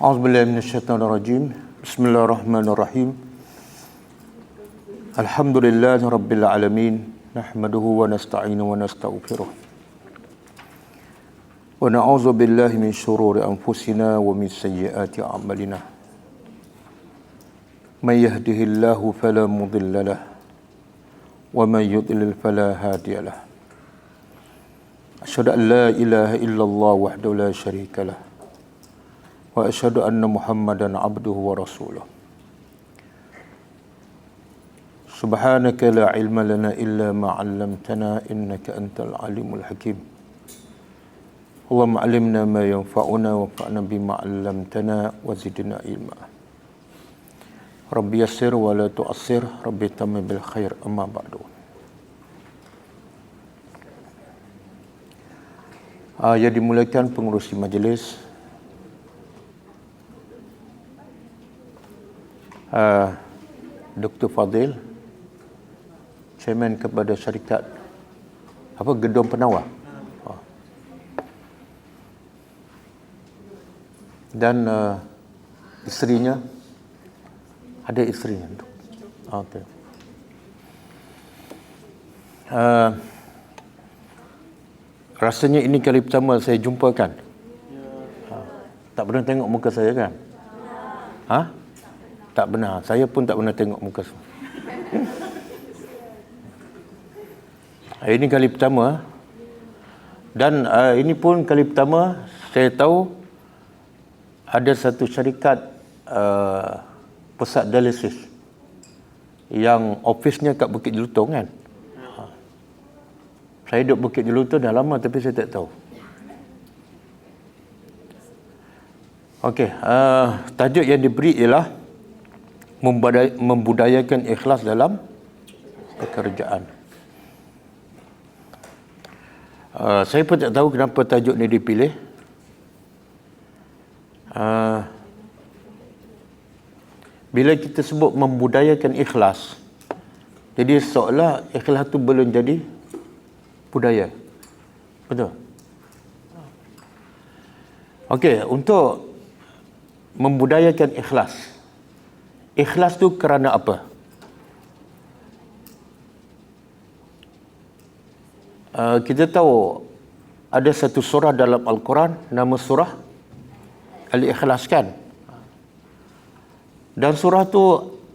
A'udzubillahi minasyaitonirrajim. Bismillahirrahmanirrahim. Alhamdulillahi rabbil alamin. Nahmaduhu wa nasta'inu wa nastaghfiruh. Wa na'udzu billahi min syururi anfusina wa min sayyiati a'malina. May yahdihillahu fala mudilla lahu wa may yudlil fala hadiya lahu. Asyhadu an la ilaha illallah wahdahu la syarika lahu wa asyhadu anna Muhammadan abduhu wa rasuluh. Subhanaka la ilma lana illa ma 'allamtana innaka antal alimul hakim. Allahumma 'allimna ma yanfa'una wanfa'na bima 'allamtana wa zidna ilma. Rabbi yassir wa la tu'assir, Rabbi tammim bil khair, amma ba'du. Yang dimulakan pengurusi majlis, Dr. Fadil, Chairman kepada syarikat Gedung Penawar, dan isterinya, ada isterinya. Okay. Rasanya ini kali pertama saya jumpakan. Tak pernah tengok muka saya kan? Tak benar. Saya pun tak pernah tengok muka semua. Ini kali pertama. Dan ini pun kali pertama saya tahu ada satu syarikat pusat dialisis yang ofisnya kat Bukit Jelutong kan. Saya duduk Bukit Jelutong dah lama tapi saya tak tahu. Okey, tajuk yang diberi ialah membudayakan ikhlas dalam pekerjaan. Saya pun tak tahu kenapa tajuk ni dipilih. Bila kita sebut membudayakan ikhlas, jadi seolah ikhlas tu belum jadi budaya. Betul? Okey, untuk membudayakan ikhlas, ikhlas tu kerana apa? Kita tahu ada satu surah dalam Al-Quran nama surah Al-Ikhlas kan? Dan surah tu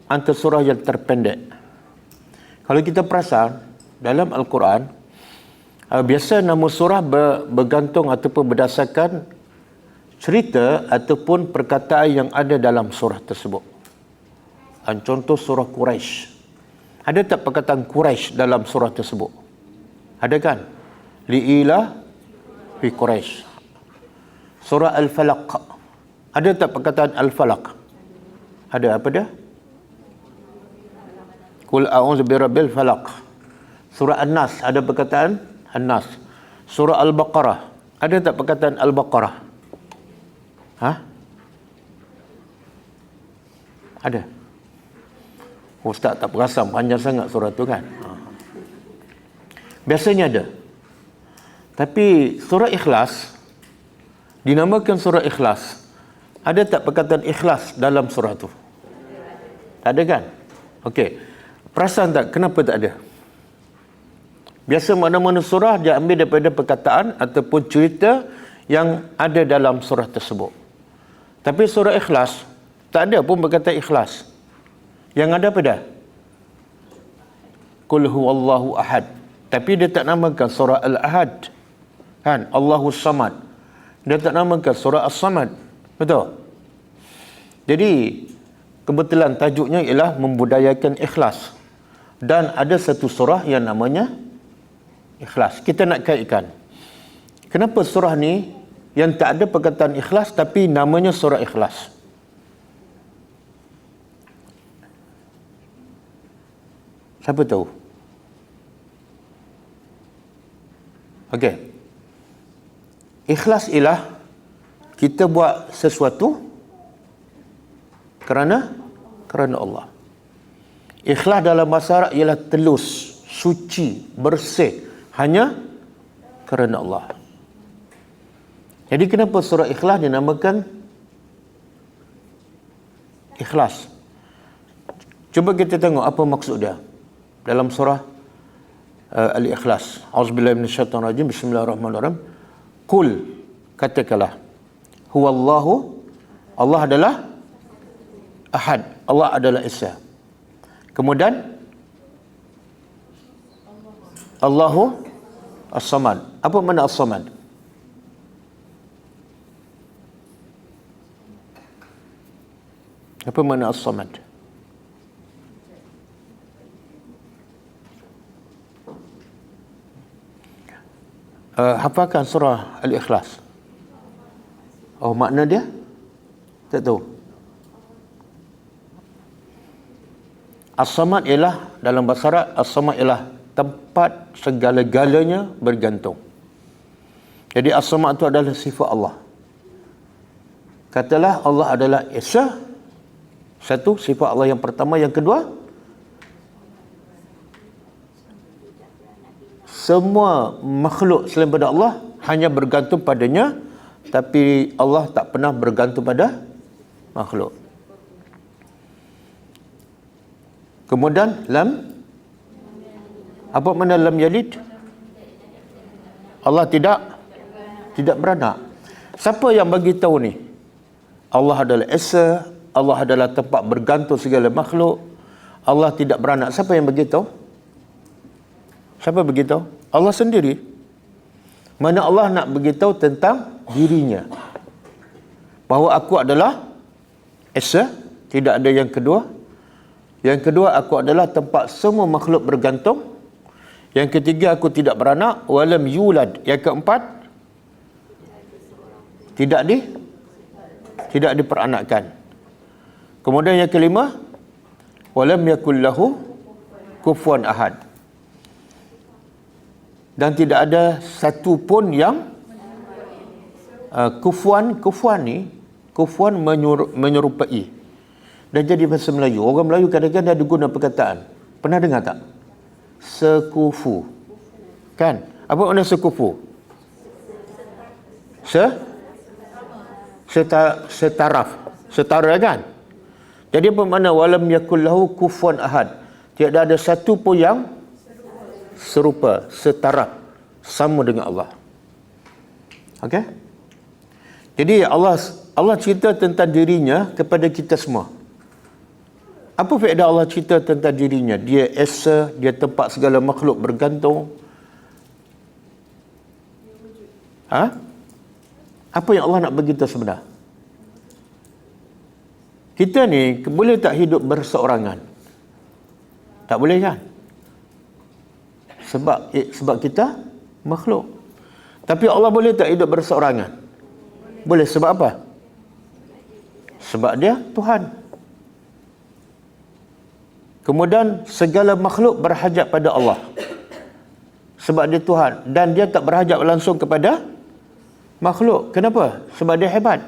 antara surah yang terpendek. Kalau kita perasan dalam Al-Quran, biasa nama surah bergantung ataupun berdasarkan cerita ataupun perkataan yang ada dalam surah tersebut. Contoh surah Quraisy. Ada tak perkataan Quraisy dalam surah tersebut? Ada kan? Li'ila fi Quraisy. Surah Al-Falaq. Ada tak perkataan Al-Falaq? Ada apa dia? Qul a'udzu birabbil falaq. Surah An-Nas ada perkataan An-Nas. Surah Al-Baqarah ada tak perkataan Al-Baqarah? Ada. Ustaz tak perasan, panjang sangat surah tu kan. Biasanya ada. Tapi surah Ikhlas dinamakan surah Ikhlas. Ada tak perkataan ikhlas dalam surah tu? Tak ada kan? Okey. Perasan tak kenapa tak ada? Biasa mana-mana surah dia ambil daripada perkataan ataupun cerita yang ada dalam surah tersebut. Tapi surah Ikhlas tak ada pun perkataan ikhlas. Yang ada apa dah? Qul huwallahu ahad. Tapi dia tak namakan surah Al-Ahad. Kan? Allahus Samad. Dia tak namakan surah As-Samad. Betul? Jadi, kebetulan tajuknya ialah membudayakan ikhlas. Dan ada satu surah yang namanya Ikhlas. Kita nak kaitkan. Kenapa surah ni yang tak ada perkataan ikhlas tapi namanya surah Ikhlas? Siapa tahu? Okey. Ikhlas ialah kita buat sesuatu kerana Allah. Ikhlas dalam bahasa Arab ialah telus, suci, bersih, hanya kerana Allah. Jadi kenapa surah Ikhlas dinamakan Ikhlas. Cuba kita tengok apa maksud dia dalam surah Al-Ikhlas. Auzubillahi minasyaitonirrajim. Bismillahirrahmanirrahim. Qul, katakanlah, huwallahu, Allah adalah ahad, Allah adalah esa. Kemudian Allahu as-samad. Apa makna as-samad? Apa makna as-samad? Hafalkan surah Al-Ikhlas. Oh, makna dia? Tak tahu. As-samad ialah, dalam bahasa Arab, as-samad ialah tempat segala-galanya bergantung. Jadi as-samad itu adalah sifat Allah. Katalah Allah adalah Esa. Satu, sifat Allah yang pertama. Yang kedua, semua makhluk selain pada Allah hanya bergantung padanya, tapi Allah tak pernah bergantung pada makhluk. Kemudian lam, apa makna lam yalid? Allah tidak beranak. Siapa yang bagi tahu ni? Allah adalah Esa, Allah adalah tempat bergantung segala makhluk, Allah tidak beranak. Siapa yang bagi tahu? Siapa beritahu? Allah sendiri. Mana Allah nak beritahu tentang dirinya, bahawa aku adalah Esa, tidak ada yang kedua. Yang kedua, aku adalah tempat semua makhluk bergantung. Yang ketiga, aku tidak beranak. Walam yulad. Yang keempat, tidak diperanakkan. Kemudian yang kelima, walam yakul lahu kufuwan ahad. Dan tidak ada satu pun yang kufuwan menyerupai. Dan jadi bahasa Melayu. Orang Melayu kadang-kadang ada guna perkataan. Pernah dengar tak? Sekufu. Kan? Apa makna sekufu? Setara kan? Jadi apa makna walam yakul lahu kufuwan ahad? Tiada ada satu pun yang serupa, setara, sama dengan Allah. Okey? Jadi Allah cerita tentang dirinya kepada kita semua. Apa faedah Allah cerita tentang dirinya? Dia Esa, dia tempat segala makhluk bergantung. Apa yang Allah nak beritahu sebenar? Kita ni boleh tak hidup berseorangan? Tak boleh kan? Sebab kita makhluk. Tapi Allah boleh tak hidup berseorangan? Boleh. Sebab apa? Sebab dia Tuhan. Kemudian segala makhluk berhajat pada Allah. Sebab dia Tuhan. Dan dia tak berhajat langsung kepada makhluk. Kenapa? Sebab dia hebat.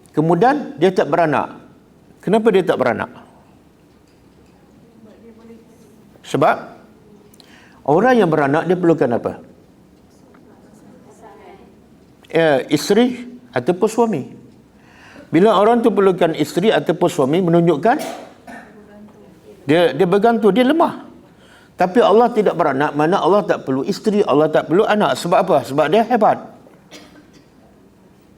Kemudian dia tak beranak. Kenapa dia tak beranak? Sebab orang yang beranak dia perlukan apa? Isteri ataupun suami. Bila orang tu perlukan isteri ataupun suami, menunjukkan dia bergantung, dia lemah. Tapi Allah tidak beranak, mana Allah tak perlu isteri, Allah tak perlu anak. Sebab apa? Sebab dia hebat.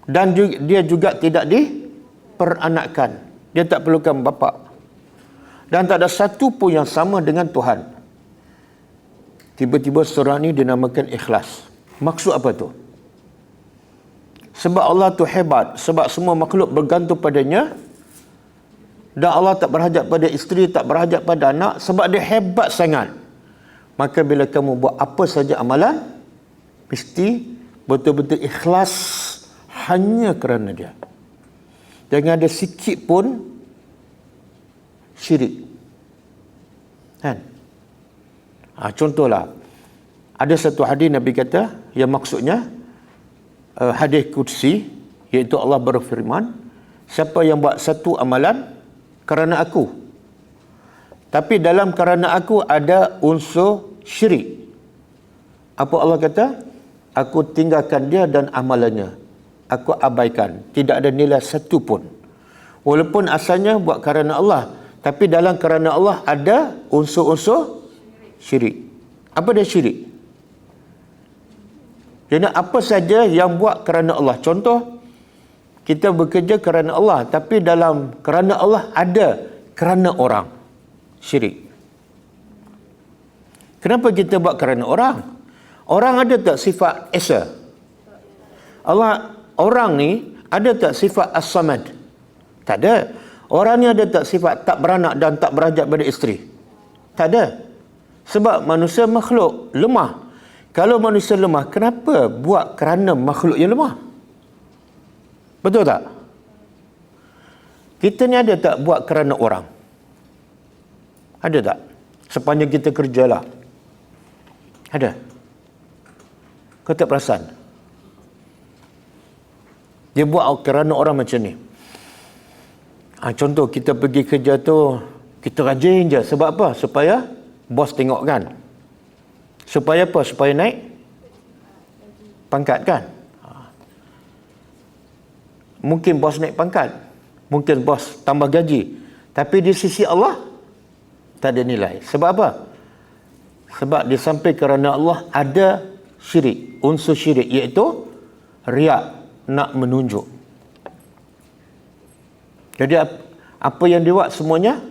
Dan dia juga tidak diperanakkan. Dia tak perlukan bapa. Dan tak ada satu pun yang sama dengan Tuhan. Tiba-tiba surah ni dinamakan Ikhlas. Maksud apa tu? Sebab Allah tu hebat. Sebab semua makhluk bergantung padanya. Dan Allah tak berhajat pada isteri, tak berhajat pada anak. Sebab dia hebat sangat. Maka bila kamu buat apa saja amalan, mesti betul-betul ikhlas hanya kerana dia. Jangan ada sikit pun syirik. Kan? Contohlah, ada satu hadis Nabi kata, yang maksudnya hadis qudsi, iaitu Allah berfirman, siapa yang buat satu amalan kerana aku, tapi dalam kerana aku ada unsur syirik, apa Allah kata? Aku tinggalkan dia dan amalannya, aku abaikan, tidak ada nilai satu pun. Walaupun asalnya buat kerana Allah, tapi dalam kerana Allah ada unsur-unsur syirik. Apa dia syirik? Jadi apa saja yang buat kerana Allah. Contoh, kita bekerja kerana Allah, tapi dalam kerana Allah ada kerana orang. Syirik. Kenapa kita buat kerana orang? Orang ada tak sifat esa? Orang ni ada tak sifat as-samad? Tak ada. Orang ni ada tak sifat tak beranak dan tak berhajat pada isteri? Tak ada. Sebab manusia makhluk lemah. Kalau manusia lemah, kenapa buat kerana makhluk yang lemah? Betul tak? Kita ni ada tak buat kerana orang? Ada tak? Sepanjang kita kerjalah. Ada. Kau tak perasan? Dia buat kerana orang macam ni. Contoh, kita pergi kerja tu, kita rajin je. Sebab apa? Supaya bos tengok kan. Supaya apa? Supaya naik pangkat kan. Mungkin bos naik pangkat, mungkin bos tambah gaji, tapi di sisi Allah tak ada nilai. Sebab apa? Sebab di samping kerana Allah ada syirik, unsur syirik, iaitu riak, nak menunjuk. Jadi apa yang dia buat semuanya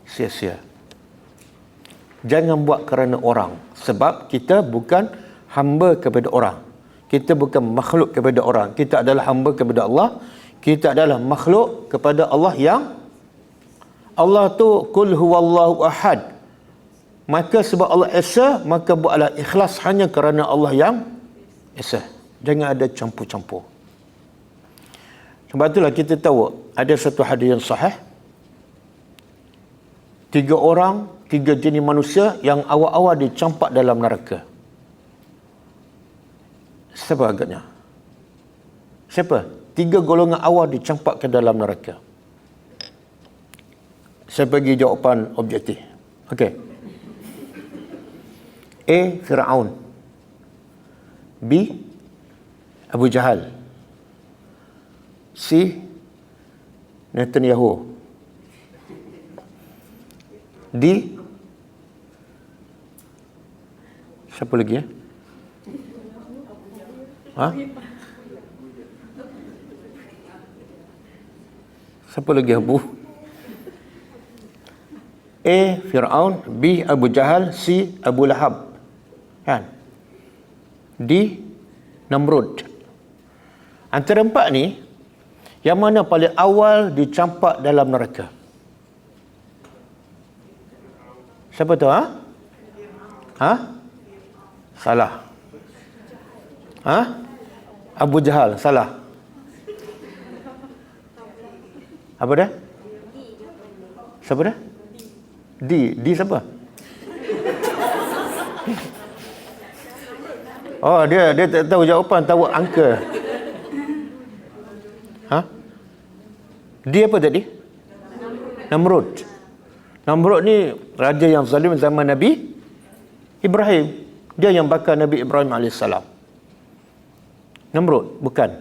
sia-sia. Jangan buat kerana orang, sebab kita bukan hamba kepada orang. Kita bukan makhluk kepada orang. Kita adalah hamba kepada Allah. Kita adalah makhluk kepada Allah yang Allah tu qul huwallahu ahad. Maka sebab Allah esa, maka buatlah ikhlas hanya kerana Allah yang esa. Jangan ada campur-campur. Sebab itulah kita tahu ada satu hadis yang sahih. 3 orang, 3 jenis manusia yang awal-awal dicampak dalam neraka. Siapa agaknya? Siapa? 3 golongan awal dicampak ke dalam neraka. Saya bagi jawapan objektif. Okey. A. Fir'aun. B. Abu Jahal. C. Netanyahu. D. Siapa lagi ya? Siapa lagi Abu? A. Fir'aun. B. Abu Jahal. C. Abu Lahab. Kan? D. Namrud. Antara 4 ni, yang mana paling awal dicampak dalam neraka? Siapa tahu? Salah. Abu Jahal. Salah. Apa dah? Siapa dah? D siapa? Oh, dia tak tahu jawapan, tahu angka. Dia apa tadi? Namrud. Namrud ni raja yang zalim zaman Nabi Ibrahim. Dia yang bakar Nabi Ibrahim AS. Namrud, bukan.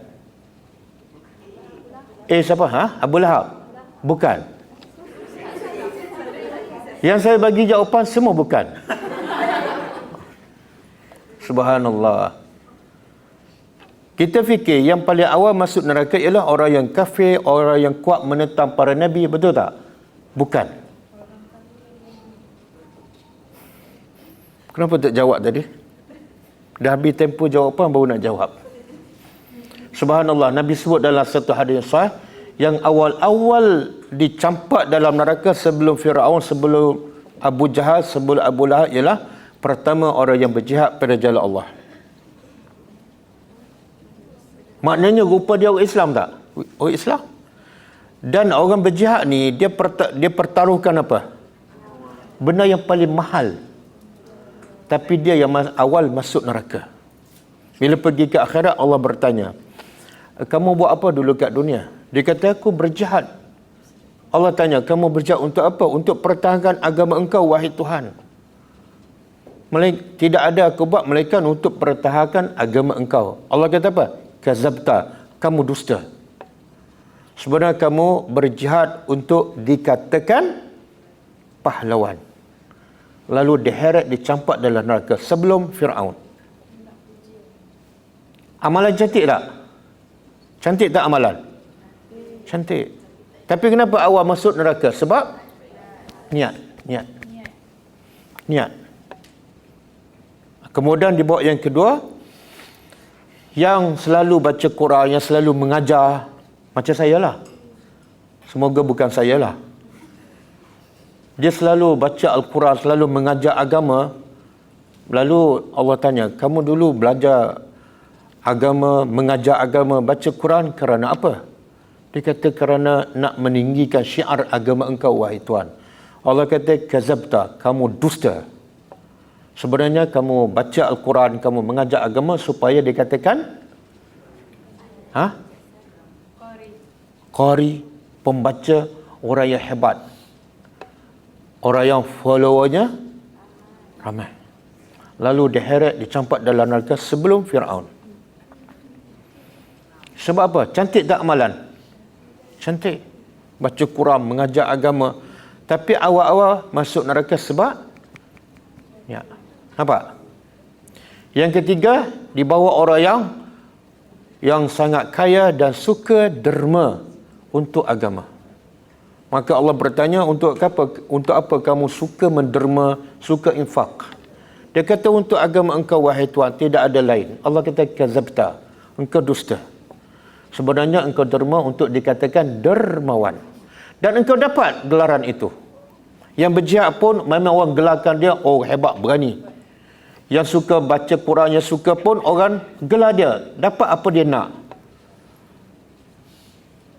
Siapa? Abu Lahab? Bukan. Yang saya bagi jawapan semua bukan. Subhanallah. Kita fikir yang paling awal masuk neraka ialah orang yang kafir, orang yang kuat menentang para nabi, betul tak? Bukan. Kenapa tak jawab tadi? Dah habis tempoh jawapan baru nak jawab. Subhanallah, Nabi sebut dalam satu hadis sahih yang awal-awal dicampak dalam neraka sebelum Firaun, sebelum Abu Jahal, sebelum Abu Lahab ialah pertama orang yang berjihad pada jalan Allah. Maknanya rupa dia orang Islam tak? Orang Islam. Dan orang berjihad ni dia pertaruhkan apa? Benda yang paling mahal. Tapi dia yang awal masuk neraka. Bila pergi ke akhirat, Allah bertanya, kamu buat apa dulu kat dunia? Dia kata, aku berjihad. Allah tanya, kamu berjihad untuk apa? Untuk pertahankan agama engkau, wahai Tuhan. Tidak ada aku buat melainkan untuk pertahankan agama engkau. Allah kata apa? Kazabta, kamu dusta. sebenarnya kamu berjihad untuk dikatakan pahlawan. Lalu diheret, dicampak dalam neraka sebelum Fir'aun. Amalan cantik tak? Cantik tak amalan? Cantik. Tapi kenapa awal masuk neraka? Sebab niat. Kemudian dibawa yang kedua, yang selalu baca Quran, yang selalu mengajar, macam saya lah. Semoga bukan saya lah. Dia selalu baca Al-Quran, selalu mengajar agama. Lalu Allah tanya, kamu dulu belajar agama, mengajar agama, baca Quran kerana apa? Dia kata kerana nak meninggikan syiar agama engkau, wahai Tuhan. Allah kata, kazabta, kamu dusta. Sebenarnya kamu baca Al-Quran, kamu mengajar agama supaya dikatakan Qari, pembaca, orang yang hebat. Orang yang followernya ramai. Lalu diheret, dicampak dalam neraka sebelum Fir'aun. Sebab apa? Cantik tak amalan? Cantik. Baca Quran, mengajar agama. Tapi awal-awal masuk neraka sebab nampak? Yang ketiga, dibawa orang yang sangat kaya dan suka derma untuk agama. Maka Allah bertanya, untuk apa kamu suka menderma, suka infak? Dia kata, untuk agama engkau, wahai Tuhan, tidak ada lain. Allah kata, kazabta, engkau dusta. Sebenarnya engkau derma untuk dikatakan dermawan. Dan engkau dapat gelaran itu. Yang berjihad pun memang orang gelarkan dia, oh hebat, berani. Yang suka baca Quran, yang suka pun orang gelar dia. Dapat apa dia nak.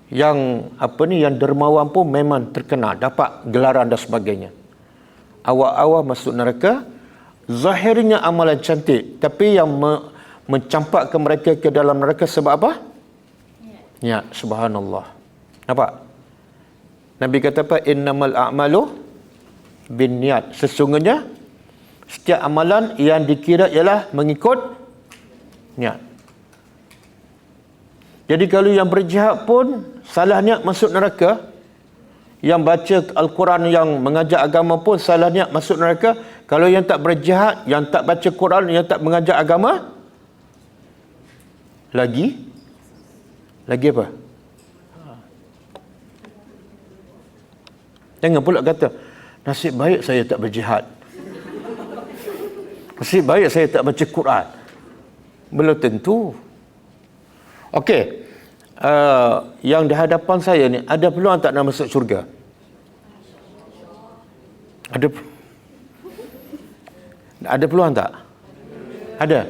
Yang dermawan pun memang terkenal, dapat gelaran dan sebagainya. Awal-awal masuk neraka, zahirnya amalan cantik, tapi yang mencampakkan mereka ke dalam neraka sebab apa? Ya, subhanallah. Nampak? Nabi kata apa? Innamal a'malu binniyat. Sesungguhnya setiap amalan yang dikira ialah mengikut niat. Jadi kalau yang berjihad pun salah niat masuk neraka, yang baca Al-Quran, yang mengajar agama pun salah niat masuk neraka. Kalau yang tak berjihad, yang tak baca Quran, yang tak mengajar agama, lagi apa? Jangan pula kata, nasib baik saya tak berjihad. Nasib baik saya tak baca Quran. Belum tentu. Okey. Yang di hadapan saya ni, ada peluang tak nak masuk syurga? Ada peluang tak? Ada.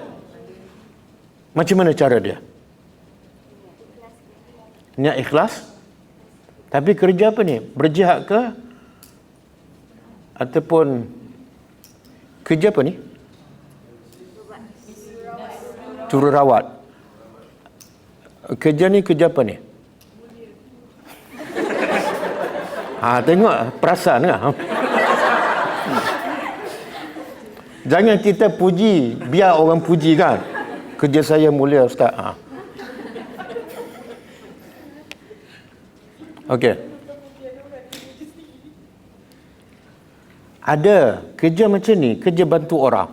Macam mana cara dia? Niat ikhlas. Tapi kerja apa ni? Berjihad ke? Ataupun kerja apa ni? Jururawat. Kerja ni kerja apa ni? Tengok perasan kan? Jangan kita puji, biar orang puji kan. Kerja saya mulia ustaz. Okey. Ada kerja macam ni, kerja bantu orang.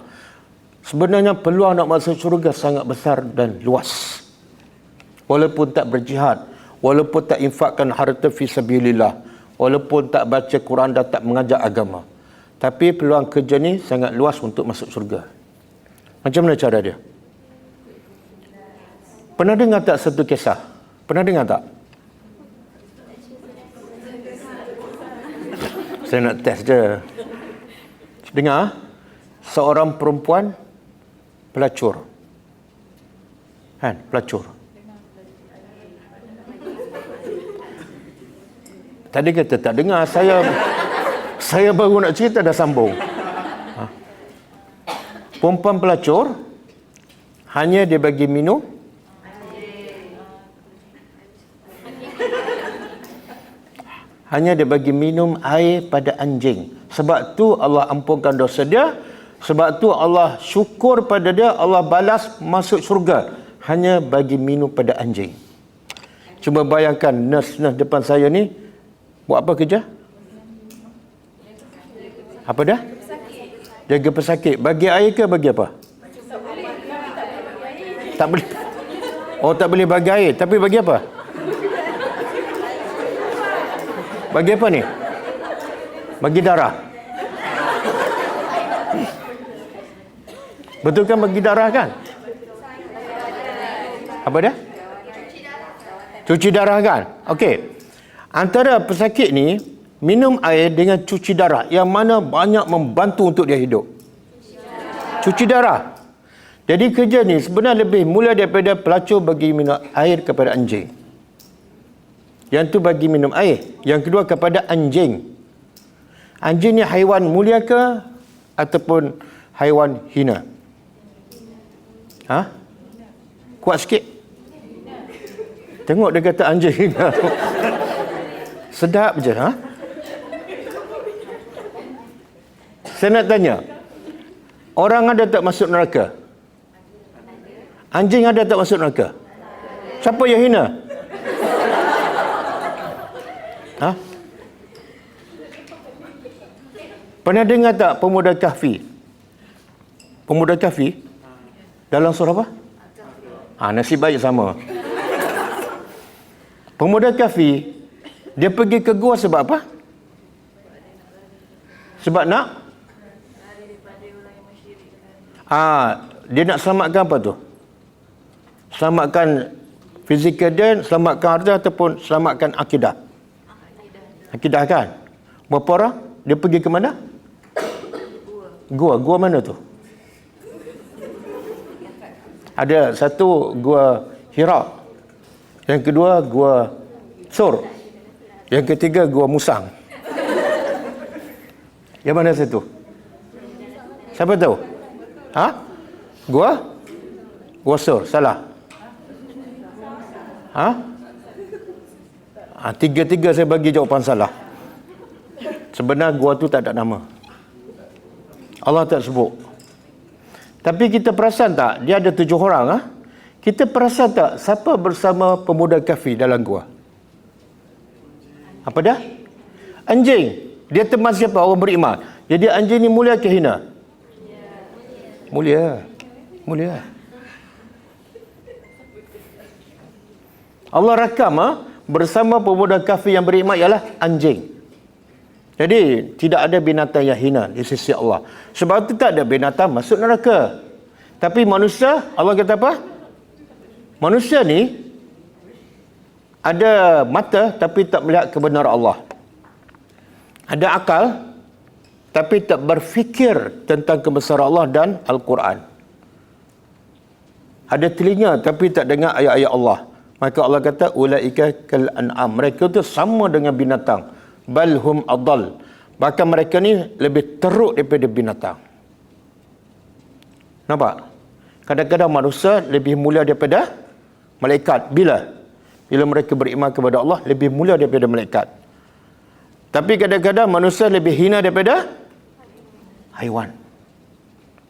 Sebenarnya peluang nak masuk syurga sangat besar dan luas. Walaupun tak berjihad, walaupun tak infakkan harta fi sabilillah, walaupun tak baca Quran dan tak mengajar agama, tapi peluang kerja ni sangat luas untuk masuk syurga. Macam mana cara dia? Pernah dengar tak satu kisah? Pernah dengar tak? Saya nak test je. Dengar, seorang perempuan pelacur. Kan, pelacur. Tadi kata tak dengar, saya baru nak cerita dah sambung. Perempuan pelacur hanya dia bagi minum air pada anjing. Sebab tu Allah ampunkan dosa dia. Sebab tu Allah syukur pada dia, Allah balas masuk syurga. Hanya bagi minum pada anjing. Cuba bayangkan nurse-nurse depan saya ni buat apa kerja? Apa dah? Jaga pesakit. Bagi air ke bagi apa? Tak boleh. Oh, tak boleh bagi air. Tapi bagi apa? Bagi apa ni? Bagi darah. Betul kan bagi darah kan? Apa dia? Cuci darah kan? Okey. Antara pesakit ni, minum air dengan cuci darah. Yang mana banyak membantu untuk dia hidup. Cuci darah. Jadi kerja ni sebenarnya lebih mula daripada pelacur bagi minum air kepada anjing. Yang tu bagi minum air. Yang kedua kepada anjing. Anjing ni haiwan mulia ke ataupun haiwan hina? Ha? Kuat sikit. Tengok dia kata anjing hina. Sedap je, ha? Saya nak tanya. Orang ada tak masuk neraka? Anjing ada tak masuk neraka? Siapa yang hina? Ha? Pernah dengar tak pemuda kahfi? Pemuda kahfi? Dalam surah apa? Nasib baik sama. Pemuda kahfi, dia pergi ke gua sebab apa? Sebab nak? Dia nak selamatkan apa tu? Selamatkan fizikal dia, selamatkan harta ataupun selamatkan akidah? Akidah kan? Berapa orang? Dia pergi ke mana? Gua. Gua mana tu? Ada satu gua Hira. Yang kedua gua Sur. Yang ketiga gua Musang. Yang mana satu? Siapa tahu? Ha? Gua Sur. Salah. Ha? Tiga-tiga saya bagi jawapan salah. Sebenarnya gua tu tak ada nama. Allah tak sebut. Tapi kita perasan tak? Dia ada 7 orang. Ha? Kita perasan tak? Siapa bersama pemuda kahfi dalam gua? Apa dah? Anjing. Dia teman siapa? Orang beriman. Jadi anjing ni mulia ke hina? Mulia. Mulia. Allah rakam bersama pemuda kahfi yang beriman ialah anjing. Jadi tidak ada binatang yang hina di sisi Allah. Sebab itu tak ada binatang masuk neraka. Tapi manusia, Allah kata apa? Manusia ni ada mata tapi tak melihat kebenaran Allah. Ada akal tapi tak berfikir tentang kebesaran Allah dan Al-Quran. Ada telinga tapi tak dengar ayat-ayat Allah. Maka Allah kata ulaika kal an'am. Mereka tu sama dengan binatang. Bal hum adall. Bahkan mereka ni lebih teruk daripada binatang. Nampak? Kadang-kadang manusia lebih mulia daripada malaikat. Bila mereka beriman kepada Allah, lebih mulia daripada malaikat. Tapi kadang-kadang manusia lebih hina daripada haiwan.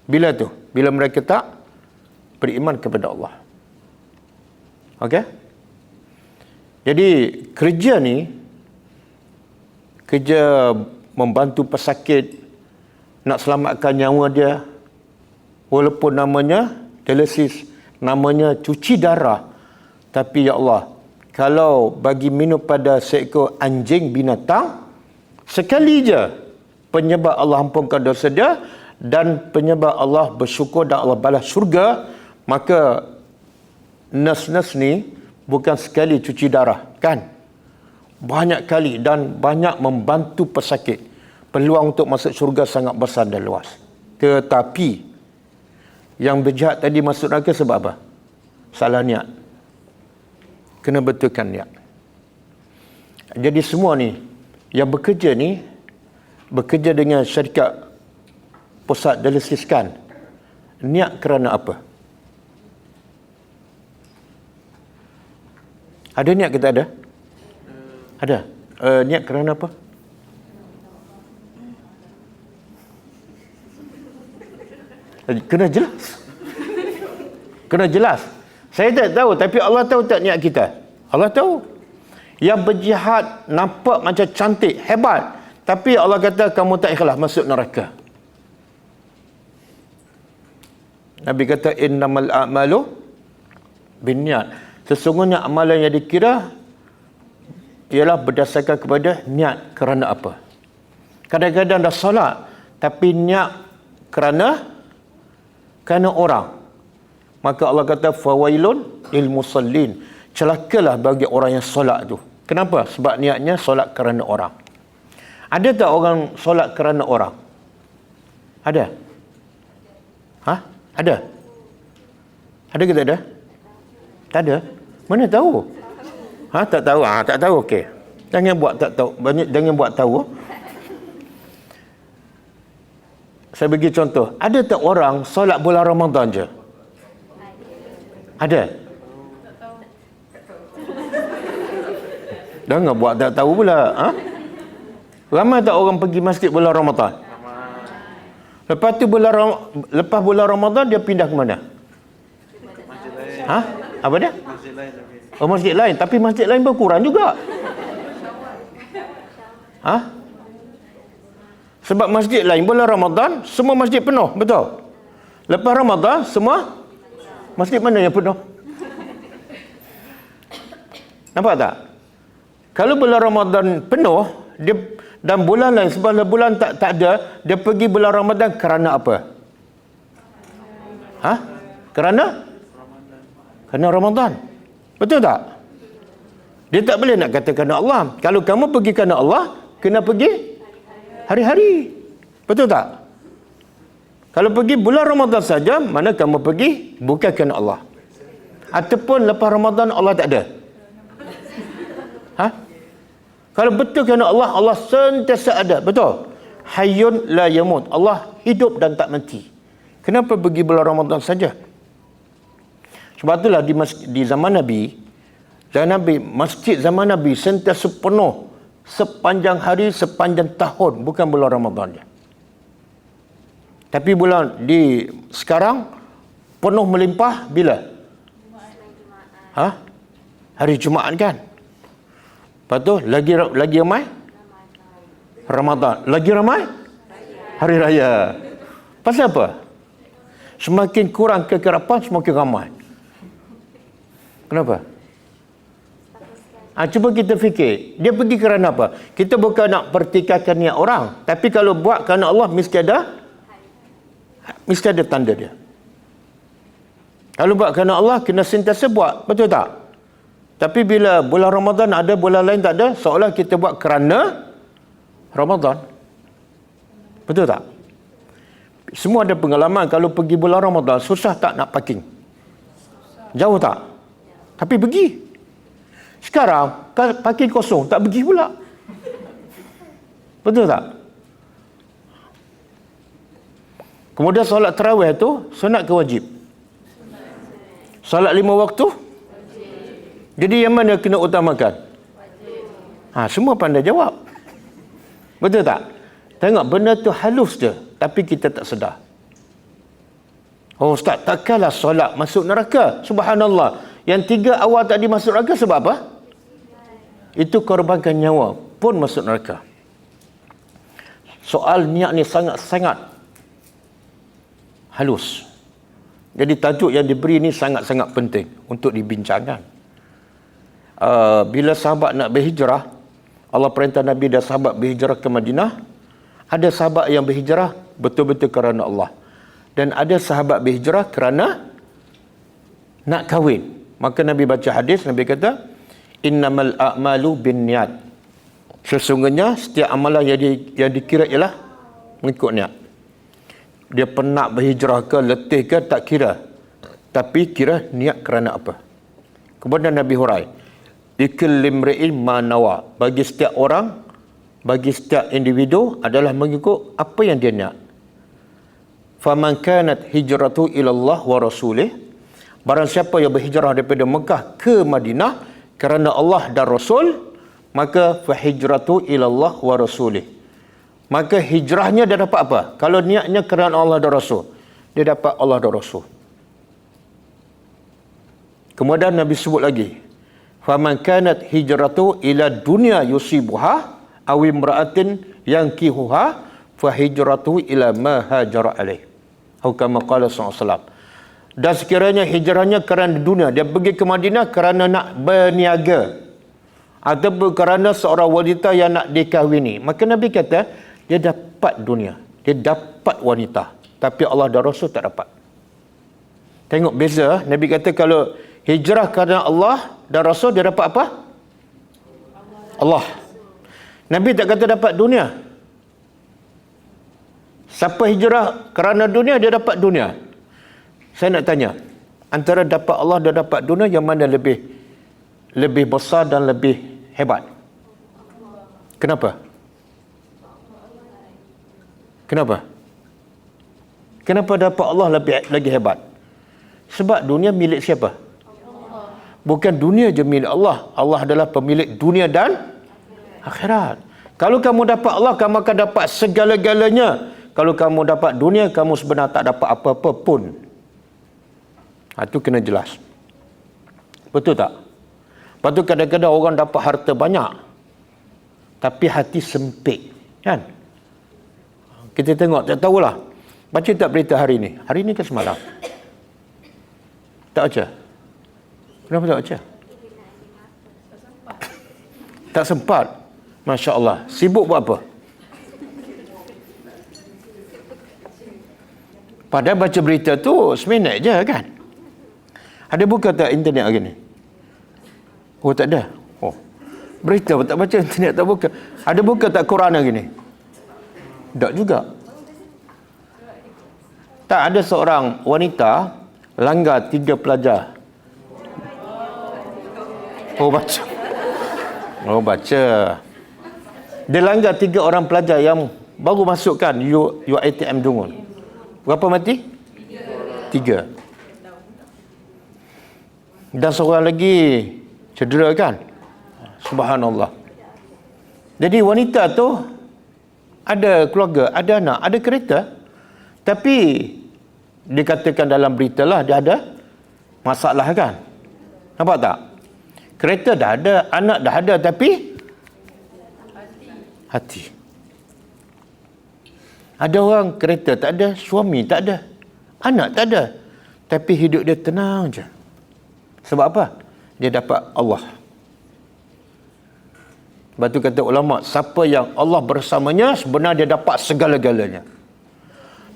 Bila tu? Bila mereka tak beriman kepada Allah. Okey? Jadi kerja ni, kerja membantu pesakit, nak selamatkan nyawa dia, walaupun namanya dialisis, namanya cuci darah. Tapi ya Allah, kalau bagi minum pada seekor anjing binatang, sekali je penyebab Allah ampunkan dosa dia dan penyebab Allah bersyukur dan Allah balas syurga, maka nurse-nurse ni bukan sekali cuci darah, kan? Banyak kali dan banyak membantu pesakit. Peluang untuk masuk syurga sangat besar dan luas. Tetapi yang berjahat tadi masuk neraka sebab apa? Salah niat. Kena betulkan niat. Jadi semua ni yang bekerja ni, bekerja dengan syarikat pusat dialisis kan, niat kerana apa? Ada niat ke tak ada? Ada. Niat kerana apa? Kena jelas. Kena jelas. Saya tak tahu, tapi Allah tahu tak niat kita? Allah tahu. Yang berjihad nampak macam cantik, hebat, tapi Allah kata kamu tak ikhlas, masuk neraka. Nabi kata innamal a'malu binniyat. Sesungguhnya amalan yang dikira ialah berdasarkan kepada niat kerana apa. Kadang-kadang dah solat tapi niat kerana orang. Maka Allah kata fawailun lil musallin. Celakalah bagi orang yang solat tu. Kenapa? Sebab niatnya solat kerana orang. Ada tak orang solat kerana orang? Ada? Ha? Ada? Ada ke tak ada? Tak ada? Mana tahu? Ha, tak tahu. Tak tahu. Okey. Jangan buat tak tahu. Jangan buat tahu. Saya bagi contoh. Ada tak orang solat bulan Ramadan je? Ada? Jangan buat tak tahu pula. Ha? Ramai tak orang pergi masjid bulan Ramadan? Lepas tu lepas bulan Ramadan dia pindah ke mana? Ha? Apa dia? Masjid lain lagi. Oh, masjid lain. Tapi masjid lain berkurang juga. Ha? Sebab masjid lain bulan Ramadan semua masjid penuh, betul? Lepas Ramadan semua masjid mana yang penuh? Nampak tak? Kalau bulan Ramadan penuh, dia dan bulan lain sebelah bulan tak ada, dia pergi bulan Ramadan kerana apa? Ha? Kerana Ramadan. Betul tak? Dia tak boleh nak kata kerana Allah. Kalau kamu pergi kerana Allah, kena pergi hari-hari. Betul tak? Kalau pergi bulan Ramadan saja, mana kamu pergi bukan kerana Allah. Ataupun lepas Ramadan Allah tak ada. Ha? Kalau betul kerana Allah, Allah sentiasa ada. Betul? Hayyun la yamut. Allah hidup dan tak mati. Kenapa pergi bulan Ramadan saja? Sebab itulah di zaman Nabi, masjid zaman Nabi sentiasa penuh sepanjang hari, sepanjang tahun. Bukan bulan Ramadan je. Tapi sekarang penuh melimpah bila? Ha? Hari Jumaat kan? Lepas tu lagi ramai Ramadan. Lagi ramai Hari Raya. Pasal apa? Semakin kurang kekerapan, semakin ramai. Kenapa? Cuba kita fikir. Dia pergi kerana apa? Kita bukan nak pertikaikan niat orang. Tapi kalau buat kerana Allah, mesti ada tanda dia. Kalau buat kerana Allah, kena sentiasa buat. Betul tak? Tapi bila bulan Ramadan ada, bulan lain tak ada, seolah kita buat kerana Ramadan. Betul tak? Semua ada pengalaman kalau pergi bulan Ramadan, susah tak nak parking? Jauh tak? Tapi pergi. Sekarang, parking kosong, tak pergi pula. Betul tak? Kemudian solat tarawih tu, sunat ke wajib? Solat 5 waktu? Jadi yang mana kena utamakan? Semua pandai jawab. Betul tak? Tengok benda tu halus je, tapi kita tak sedar. Oh Ustaz, takkanlah solat masuk neraka. Subhanallah. Yang 3 awal tadi masuk neraka sebab apa? Itu korbankan nyawa pun masuk neraka. Soal niat ni sangat-sangat halus. Jadi tajuk yang diberi ni sangat-sangat penting untuk dibincangkan. Bila sahabat nak berhijrah, Allah perintah Nabi dan sahabat berhijrah ke Madinah. Ada sahabat yang berhijrah betul-betul kerana Allah, dan ada sahabat berhijrah kerana nak kahwin. Maka Nabi baca hadis, Nabi kata innamal a'malu binniyat. Sesungguhnya setiap amalan yang dikira ialah mengikut niat. Dia penat berhijrah ke, letih ke, tak kira, tapi kira niat kerana apa. Kemudian Nabi hurai, likulli imri'in ma nawa. Bagi setiap orang, bagi setiap individu adalah mengikut apa yang dia niat. Faman kanat hijratu ila Allah wa rasulih. Barang siapa yang berhijrah daripada Mekah ke Madinah kerana Allah dan Rasul, maka fa hijratu ila Allah wa rasulih. Maka hijrahnya dia dapat apa? Kalau niatnya kerana Allah dan Rasul, dia dapat Allah dan Rasul. Kemudian Nabi sebut lagi, faman kanat hijratu ila dunya yusibuha aw imra'atin yankihuha fa hijratu ila ma hajara alaih. Atau kama qala sallallahu alaihi wasallam. Dan sekiranya hijrahnya kerana dunia, dia pergi ke Madinah kerana nak berniaga ataupun kerana seorang wanita yang nak dikahwini, maka Nabi kata dia dapat dunia, dia dapat wanita, tapi Allah dan Rasul tak dapat. Tengok beza. Nabi kata kalau hijrah kerana Allah dan Rasul, dia dapat apa? Allah. Nabi tak kata dapat dunia. Siapa hijrah kerana dunia, dia dapat dunia. Saya nak tanya, antara dapat Allah dan dapat dunia, yang mana lebih besar dan lebih hebat? Kenapa? Kenapa? Kenapa dapat Allah lagi hebat? Sebab dunia milik siapa? Bukan dunia je milik Allah. Allah adalah pemilik dunia dan akhirat. Kalau kamu dapat Allah, kamu akan dapat segala-galanya. Kalau kamu dapat dunia, kamu sebenarnya tak dapat apa-apa pun. Itu kena jelas. Betul tak? Lepas tu kadang-kadang orang dapat harta banyak, tapi hati sempit. Kan? Kita tengok, tak tahulah. Baca tak berita hari ni? Hari ni ke semalam? Tak baca? Kenapa tak baca? Tak sempat. Masya Allah. Sibuk buat apa? Padahal baca berita tu seminit je kan? Ada buka tak internet hari ni? Oh, tak ada. Oh, berita tak baca, internet tak buka. Ada buka tak Quran hari ni? Tak juga. Tak, ada seorang wanita langgar 3 pelajar. Oh, baca. Oh, baca. Dia langgar 3 orang pelajar yang baru masukkan UiTM Dungun. Berapa mati? 3. Dan seorang lagi cedera kan? Subhanallah. Jadi wanita tu ada keluarga, ada anak, ada kereta, tapi dikatakan dalam berita lah dia ada masalah kan? Nampak tak? Kereta dah ada, anak dah ada, tapi hati. Ada orang kereta tak ada, suami tak ada, anak tak ada, tapi hidup dia tenang je. Sebab apa? Dia dapat Allah. Sebab tu kata ulama, siapa yang Allah bersamanya, sebenarnya dia dapat segala-galanya.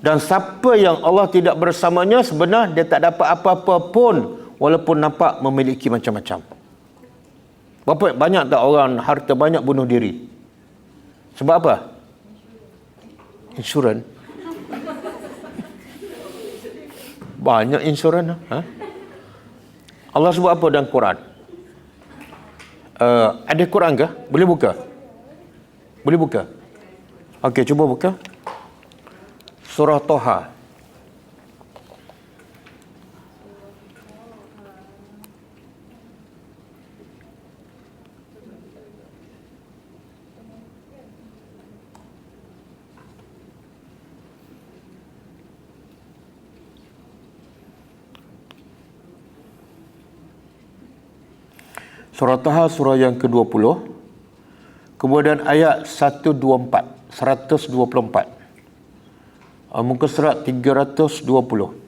Dan siapa yang Allah tidak bersamanya, sebenarnya dia tak dapat apa-apa pun, walaupun nampak memiliki macam-macam. Berapa banyak tak orang harta banyak bunuh diri? Sebab apa? Insurans. Banyak insurans. Allah sebut apa dalam Quran? Ada Quran ke? Boleh buka? Boleh buka? Okey, cuba buka. Surah Toha. Surah Taha, surah yang ke-20. Kemudian ayat 124. Muka surat 320.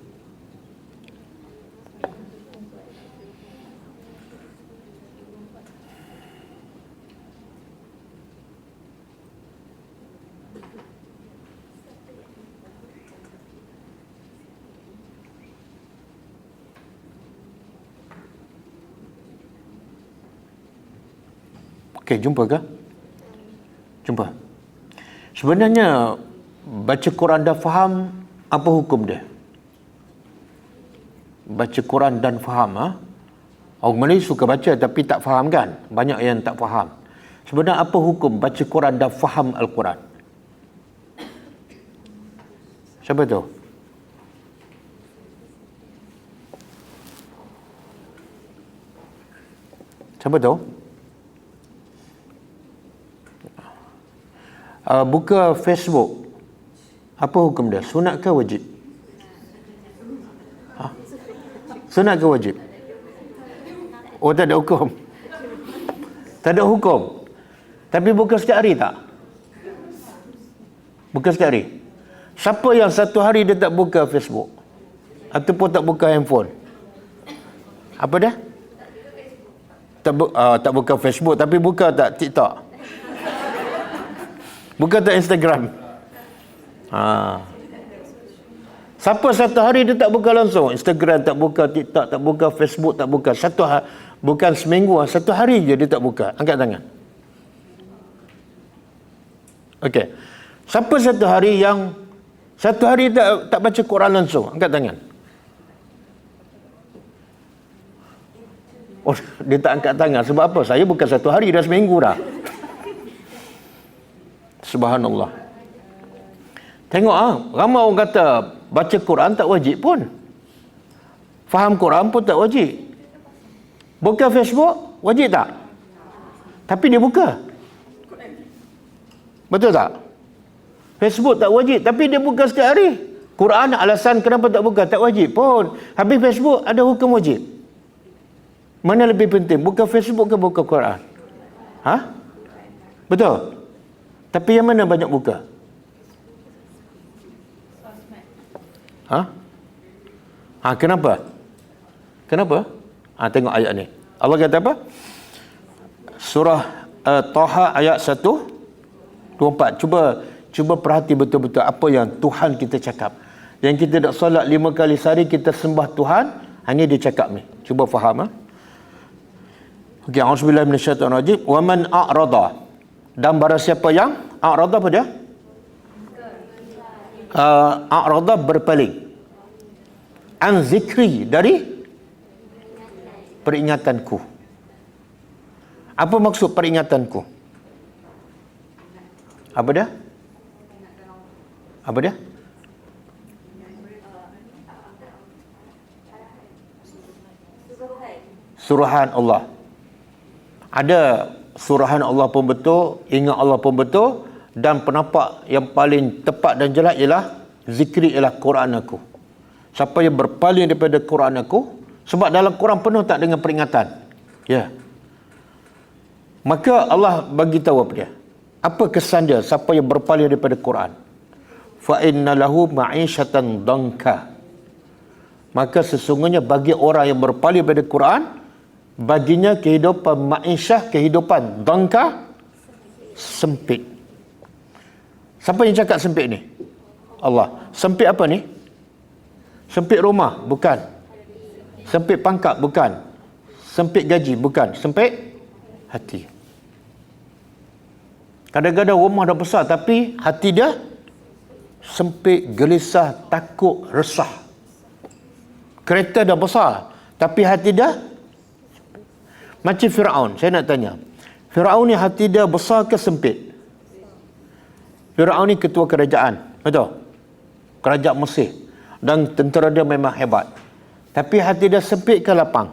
Okey, jumpa ke? Jumpa. Sebenarnya baca Quran dan faham, apa hukum dia? Baca Quran dan faham, orang Malaysia suka baca tapi tak faham kan? Banyak yang tak faham. Sebenarnya apa hukum baca Quran dan faham Al-Quran? Siapa tahu? Siapa tahu? Buka Facebook. Apa hukum dia? Sunat ke wajib? Sunat ke wajib? Oh, tak ada hukum. Tak ada hukum. Tapi buka setiap hari tak? Buka setiap hari. Siapa yang satu hari dia tak buka Facebook? Ataupun tak buka handphone? Apa dia? Tak buka Facebook, tapi buka tak TikTok? Buka tak Instagram? Siapa satu hari dia tak buka langsung? Instagram tak buka, TikTok tak buka, Facebook tak buka. Bukan seminggu, satu hari je dia tak buka. Angkat tangan. Okey. Siapa satu hari yang satu hari tak baca Quran langsung? Angkat tangan. Oh, dia tak angkat tangan. Sebab apa? Saya bukan satu hari, dah seminggu dah. Subhanallah. Tengok ramai orang kata baca Quran tak wajib pun. Faham Quran pun tak wajib. Buka Facebook, wajib tak? Tapi dia buka. Betul tak? Facebook tak wajib, tapi dia buka setiap hari. Quran alasan kenapa tak buka? Tak wajib pun. Habis Facebook ada hukum wajib. Mana lebih penting? Buka Facebook ke buka Quran? Betul? Tapi yang mana banyak buka? Kenapa? Tengok ayat ni. Allah kata apa? Surah Taha ayat 124. Cuba perhati betul-betul apa yang Tuhan kita cakap. Yang kita nak solat 5 kali sehari, kita sembah Tuhan, hanya dia cakap ni. Cuba faham. Okey, auzubillahi minasyaitonirrajim. Wa man a'rada. Dan barang siapa yang a'rada apa dia? A'rada berpaling. An zikri, dari peringatanku. Apa maksud peringatanku? Apa dia? Suruhan Allah. Ada suruhan Allah pun betul, ingat Allah pun betul, dan penampak yang paling tepat dan jelas ialah zikri ialah Quran aku. Siapa yang berpaling daripada Quran aku, sebab dalam Quran penuh tak dengan peringatan. Ya. Maka Allah bagi tahu apa dia? Apa kesan dia siapa yang berpaling daripada Quran? Fa inna lahu ma'isyatan danka. Maka sesungguhnya bagi orang yang berpaling daripada Quran, baginya kehidupan ma'isyah, kehidupan danka, sempit. Siapa yang cakap sempit ni? Allah. Sempit apa ni? Sempit rumah? Bukan. Sempit pangkat? Bukan. Sempit gaji? Bukan. Sempit hati. Kadang-kadang rumah dah besar tapi hati dia sempit, gelisah, takut, resah. Kereta dah besar tapi hati dia macam Firaun. Saya nak tanya, Firaun ni hati dia besar ke sempit? Firaun ni ketua kerajaan, betul? Kerajaan Mesir. Dan tentera dia memang hebat. Tapi hati dia sempit ke lapang?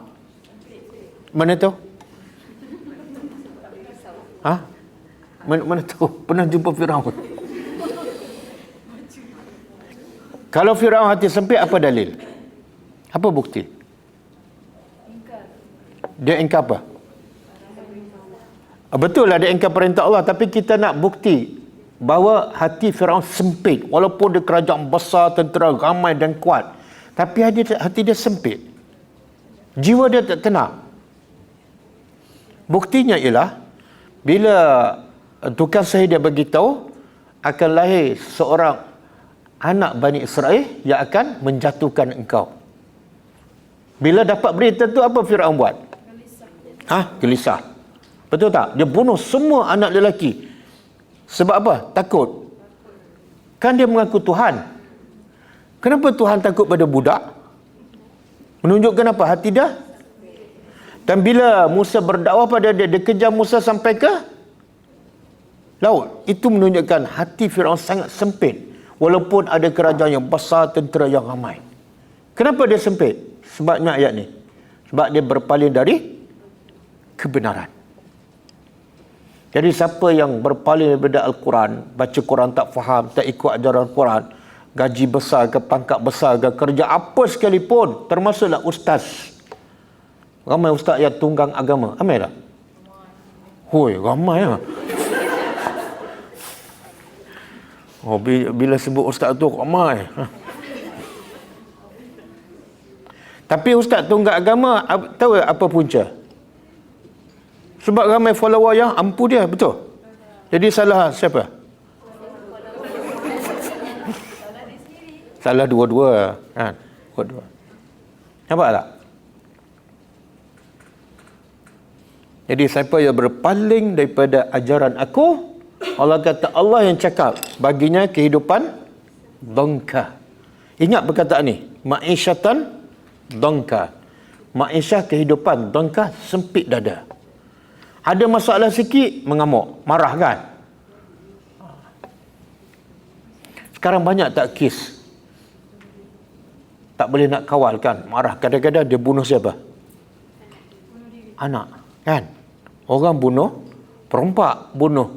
Mana tahu? Mana tahu? Pernah jumpa Firaun? Kalau Firaun hati sempit, apa dalil? Apa bukti? Dia ingkar apa? Betul lah dia ingkar perintah Allah, tapi kita nak bukti bahawa hati Firaun sempit. Walaupun dia kerajaan besar, tentera ramai dan kuat, tapi hati dia sempit. Jiwa dia tak tenang. Buktinya ialah bila tukang sihir dia beritahu akan lahir seorang anak Bani Israel yang akan menjatuhkan engkau. Bila dapat berita tu, apa Firaun buat? Gelisah. Betul tak? Dia bunuh semua anak lelaki. Sebab apa? Takut. Kan dia mengaku Tuhan. Kenapa Tuhan takut pada budak? Menunjukkan apa? Hati dia. Dan bila Musa berdakwah pada dia, dia kejar Musa sampai ke laut. Itu menunjukkan hati Firaun sangat sempit. Walaupun ada kerajaan yang besar, tentera yang ramai. Kenapa dia sempit? Sebabnya ayat ni. Sebab dia berpaling dari kebenaran. Jadi siapa yang berpaling daripada Al-Quran, baca Quran tak faham, tak ikut ajaran Quran, gaji besar ke, pangkat besar ke, kerja apa sekalipun, termasuklah ustaz. Ramai ustaz yang tunggang agama. Ramai tak? Hoi, ramai lah. Oh, bila sebut ustaz tu ramai. Tapi ustaz tonggak agama, tahu apa punca? Sebab ramai follower yang ampu dia, betul? Jadi salah siapa? Salah dua-dua. Kan? Dua-dua. Nampak tak? Jadi siapa yang berpaling daripada ajaran aku, Allah kata Allah yang cakap, baginya kehidupan dongka. Ingat perkataan ni, ma'isyatan dongka. Ma'isyah kehidupan dongka, sempit dada. Ada masalah sikit, mengamuk, marah kan? Sekarang banyak tak kes? Tak boleh nak kawal kan? Marah. Kadang-kadang dia bunuh siapa? Anak. Kan? Orang bunuh perompak, bunuh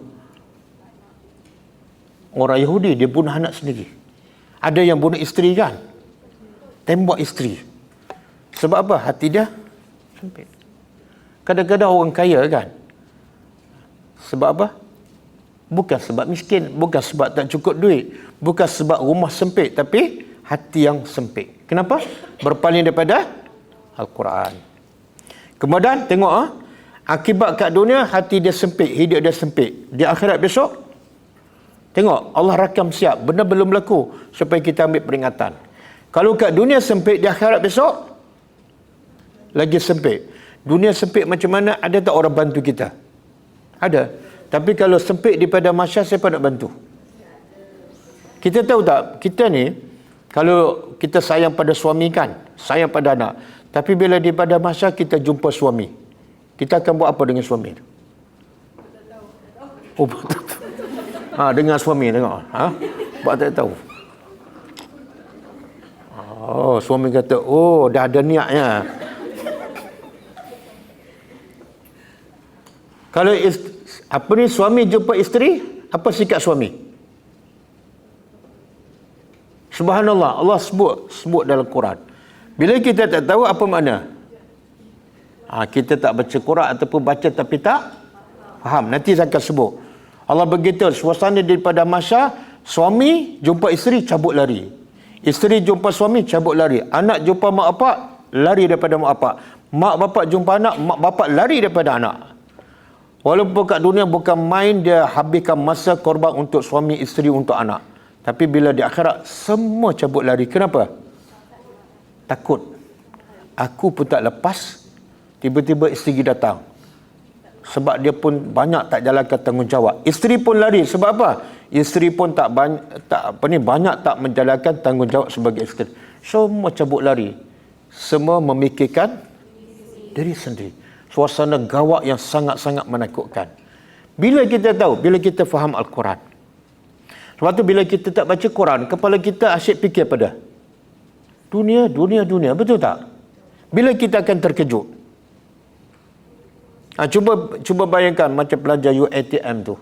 orang Yahudi, dia bunuh anak sendiri. Ada yang bunuh isteri kan? Tembak isteri. Sebab apa? Hati dia sempit. Kadang-kadang orang kaya kan? Sebab apa? Bukan sebab miskin, bukan sebab tak cukup duit, bukan sebab rumah sempit, tapi hati yang sempit. Kenapa? Berpaling daripada Al-Quran. Kemudian tengok akibat kat dunia, hati dia sempit, hidup dia sempit. Di akhirat besok, tengok Allah rakam siap, benda belum berlaku, supaya kita ambil peringatan. Kalau kat dunia sempit, di akhirat besok lagi sempit. Dunia sempit macam mana? Ada tak orang bantu kita? Ada. Tapi kalau sempit daripada masyarakat, siapa nak bantu? Kita tahu tak, kita ni kalau kita sayang pada suami kan, sayang pada anak, tapi bila daripada masyarakat kita jumpa suami, kita akan buat apa dengan suami tu? Oh, dengan suami tengok. Buat tak tahu. Oh, suami kata, oh, dah ada niatnya. Kalau suami jumpa isteri, apa sikap suami? Subhanallah, Allah sebut dalam Quran. Bila kita tak tahu apa makna? Kita tak baca Quran ataupun baca tapi tak faham. Nanti saya akan sebut. Allah beritahu suasana daripada masa suami jumpa isteri cabut lari. Isteri jumpa suami cabut lari. Anak jumpa mak bapak lari daripada mak bapak. Mak bapak jumpa anak, mak bapak lari daripada anak. Walaupun kat dunia bukan main dia habiskan masa korban untuk suami, isteri, untuk anak. Tapi bila di akhirat semua cabut lari. Kenapa? Takut. Aku pun tak lepas, tiba-tiba isteri datang. Sebab dia pun banyak tak jalankan tanggungjawab. Isteri pun lari. Sebab apa? Isteri pun banyak tak menjalankan tanggungjawab sebagai isteri. Semua cabut lari. Semua memikirkan diri sendiri. Suasana gawak yang sangat-sangat menakutkan. Bila kita tahu, bila kita faham Al-Quran. Sebab tu bila kita tak baca Quran, kepala kita asyik fikir pada dunia. Betul tak? Bila kita akan terkejut. Cuba bayangkan macam pelajar UiTM tu.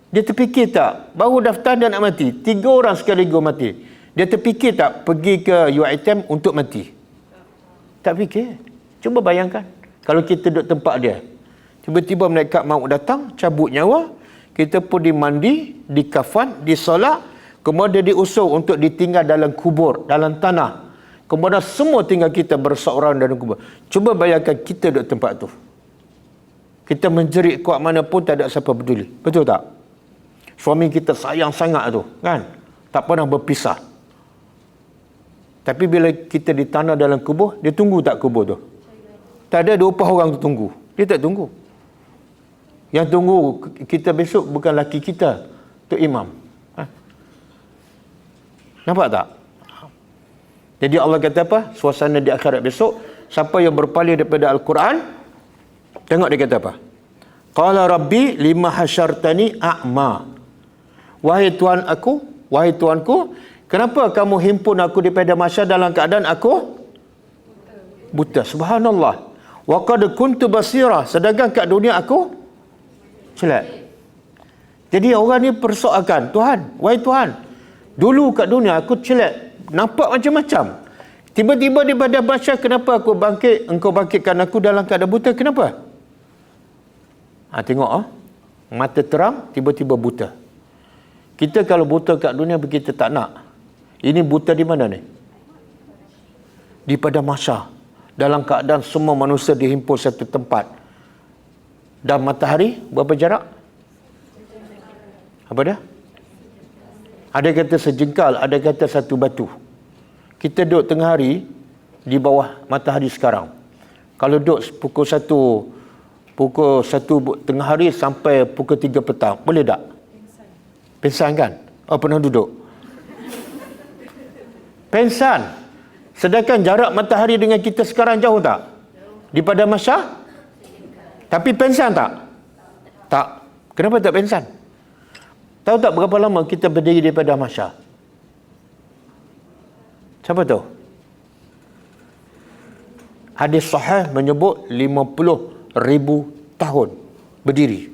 Dia terfikir tak? Baru daftar dia nak mati. 3 orang sekaligus mati. Dia terfikir tak pergi ke UiTM untuk mati? Tak fikir. Cuba bayangkan. Kalau kita duduk tempat dia, tiba-tiba malaikat maut datang, cabut nyawa, kita pun dimandi, dikafan, disolat, kemudian diusul untuk ditinggal dalam kubur, dalam tanah. Kemudian semua tinggal kita berseorang dalam kubur. Cuba bayangkan kita duduk tempat tu. Kita menjerit kuat mana pun tak ada siapa peduli. Betul tak? Suami kita sayang sangat tu, kan? Tak pernah berpisah. Tapi bila kita ditanam dalam kubur, dia tunggu tak kubur tu? Tak ada 20 orang tu tunggu. Dia tak tunggu. Yang tunggu kita besok bukan laki kita, tu imam. Nampak tak? Jadi Allah kata apa? Suasana di akhirat besok, siapa yang berpaling daripada Al-Quran, tengok dia kata apa? Qala rabbi lima hasyartani a'ma. Wahai Tuanku, kenapa kamu himpun aku daripada masyarakat dalam keadaan aku buta? Subhanallah. Wa qad kuntu basira, sedangkan kat dunia aku celak. Jadi orang ni persoalkan, Tuhan, wahai Tuhan, dulu kat dunia aku celak, nampak macam-macam. Tiba-tiba daripada masyarakat, kenapa aku bangkit, engkau bangkitkan aku dalam keadaan buta? Kenapa? Tengok mata terang, tiba-tiba buta. Kita kalau buta kat dunia, kita tak nak. Ini buta di mana ni? Di padang mahsyar. Dalam keadaan semua manusia dihimpun satu tempat. Dan matahari berapa jarak? Apa dia? Ada kata sejengkal, ada kata satu batu. Kita duduk tengah hari di bawah matahari sekarang. Kalau duduk pukul 1 tengah hari sampai pukul 3 petang, boleh tak? Pengsan kan? Pernah duduk? Pengsan. Sedangkan jarak matahari dengan kita sekarang jauh tak? Di padang mahsyar? Tapi pengsan tak? Tak. Kenapa tak pengsan? Tahu tak berapa lama kita berdiri di padang mahsyar? Siapa tahu? Hadis sahih menyebut 50,000 tahun berdiri.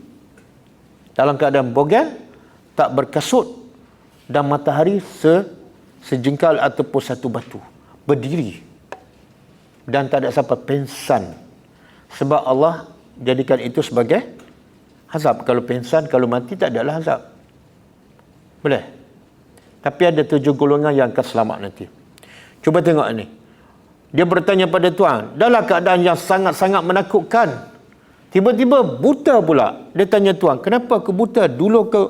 Dalam keadaan bogel, tak berkasut, dan matahari sejengkal ataupun satu batu. Berdiri. Dan tak ada siapa pengsan. Sebab Allah jadikan itu sebagai azab. Kalau pengsan, kalau mati tak adalah azab. Boleh? Tapi ada 7 golongan yang akan selamat nanti. Cuba tengok ini. Dia bertanya pada Tuhan, dalam keadaan yang sangat-sangat menakutkan, tiba-tiba buta pula. Dia tanya Tuhan, kenapa aku buta? Dulu ke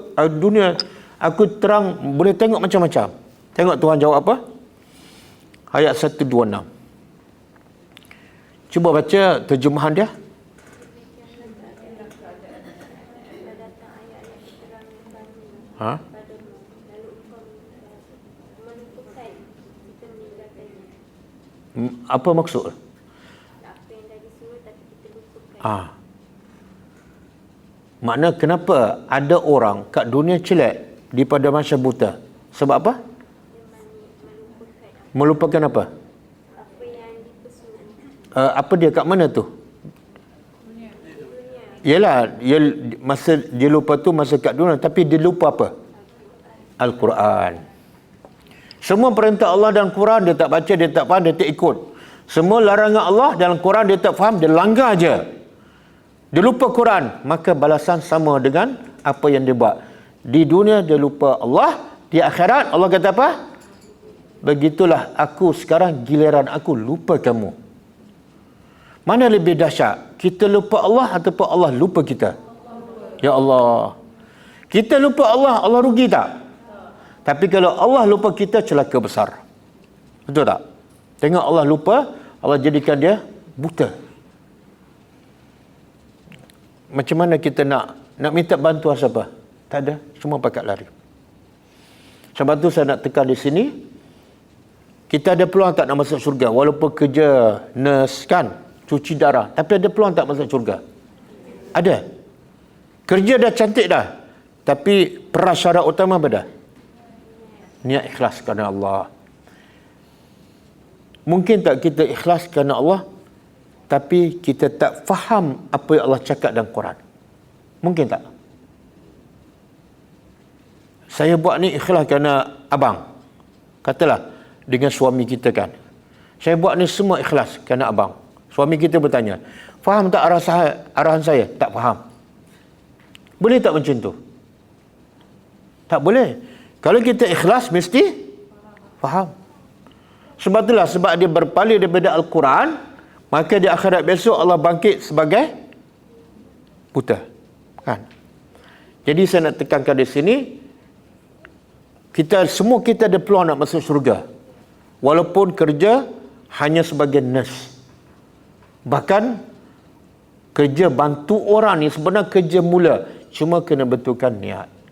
dunia aku terang, boleh tengok macam-macam. Tengok Tuhan jawab apa? Ayat 126. Cuba baca terjemahan dia. Apa maksud? Makna kenapa ada orang kat dunia celak di pada masa buta? Sebab apa? Melupakan apa? Apa dia kat mana tu? Yalah, masa dia lupa tu masa kat dunia, tapi dia lupa apa? Al-Quran. Semua perintah Allah dalam Quran dia tak baca, dia tak faham, dia tak ikut. Semua larangan Allah dalam Quran dia tak faham, dia langgar je. Dia lupa Quran, maka balasan sama dengan apa yang dia buat. Di dunia dia lupa Allah, di akhirat Allah kata apa? Begitulah aku sekarang, giliran aku lupa kamu. Mana lebih dahsyat? Kita lupa Allah ataupun Allah lupa kita? Ya Allah. Kita lupa Allah, Allah rugi tak? Tapi kalau Allah lupa kita, celaka besar. Betul tak? Tengok Allah lupa, Allah jadikan dia buta. Macam mana kita nak minta bantuan siapa? Tak ada. Semua pakat lari. Sebab tu saya nak tekan di sini, kita ada peluang tak nak masuk syurga? Walaupun kerja nurse kan, cuci darah. Tapi ada peluang tak masuk syurga? Ada. Kerja dah cantik dah. Tapi prasyarat utama apa dah? Niat ikhlas kerana Allah. Mungkin tak kita ikhlas kerana Allah, tapi kita tak faham apa yang Allah cakap dalam Quran. Mungkin tak? Saya buat ni ikhlas kerana abang. Katalah dengan suami kita kan. Saya buat ni semua ikhlas kerana abang. Suami kita bertanya, faham tak arahan saya? Tak faham. Boleh tak macam tu? Tak boleh. Kalau kita ikhlas, mesti faham. Sebab itulah, sebab dia berpaling daripada Al-Quran, maka di akhirat besok Allah bangkit sebagai buta. Kan? Jadi saya nak tekankan di sini, semua kita ada peluang nak masuk syurga. Walaupun kerja hanya sebagai nurse. Bahkan kerja bantu orang ni sebenarnya kerja mula. Cuma kena betulkan niat.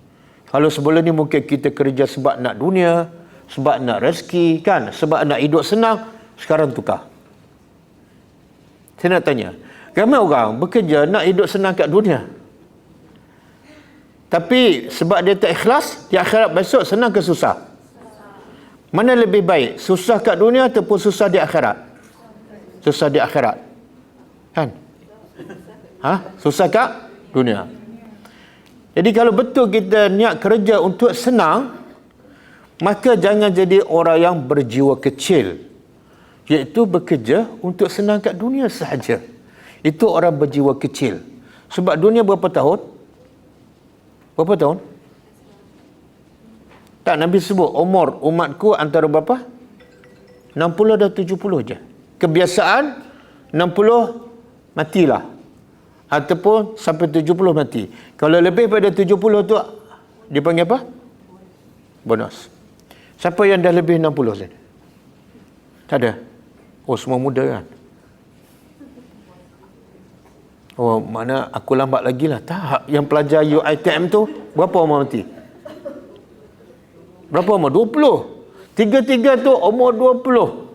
Kalau sebelum ni mungkin kita kerja sebab nak dunia, sebab nak rezeki, kan? Sebab nak hidup senang. Sekarang tukar. Saya nak tanya, ramai orang bekerja nak hidup senang kat dunia. Tapi sebab dia tak ikhlas, di akhirat besok senang ke susah? Mana lebih baik? Susah kat dunia ataupun susah di akhirat? Susah di akhirat. Kan? Susah kat dunia. Jadi kalau betul kita niat kerja untuk senang, maka jangan jadi orang yang berjiwa kecil. Iaitu bekerja untuk senang kat dunia sahaja. Itu orang berjiwa kecil. Sebab dunia berapa tahun? Berapa tahun? Tak, Nabi sebut umur umatku antara berapa? 60 dan 70 je. Kebiasaan 60 matilah. Ataupun sampai 70 mati. Kalau lebih pada 70 tu dipanggil apa? Bonus. Siapa yang dah lebih 60 sini? Tak ada? Oh, semua muda kan? Oh, mana aku lambat lagi lah. Tak, yang pelajar UiTM tu berapa umur mati? Berapa umur? 20. Tiga-tiga tu umur 20.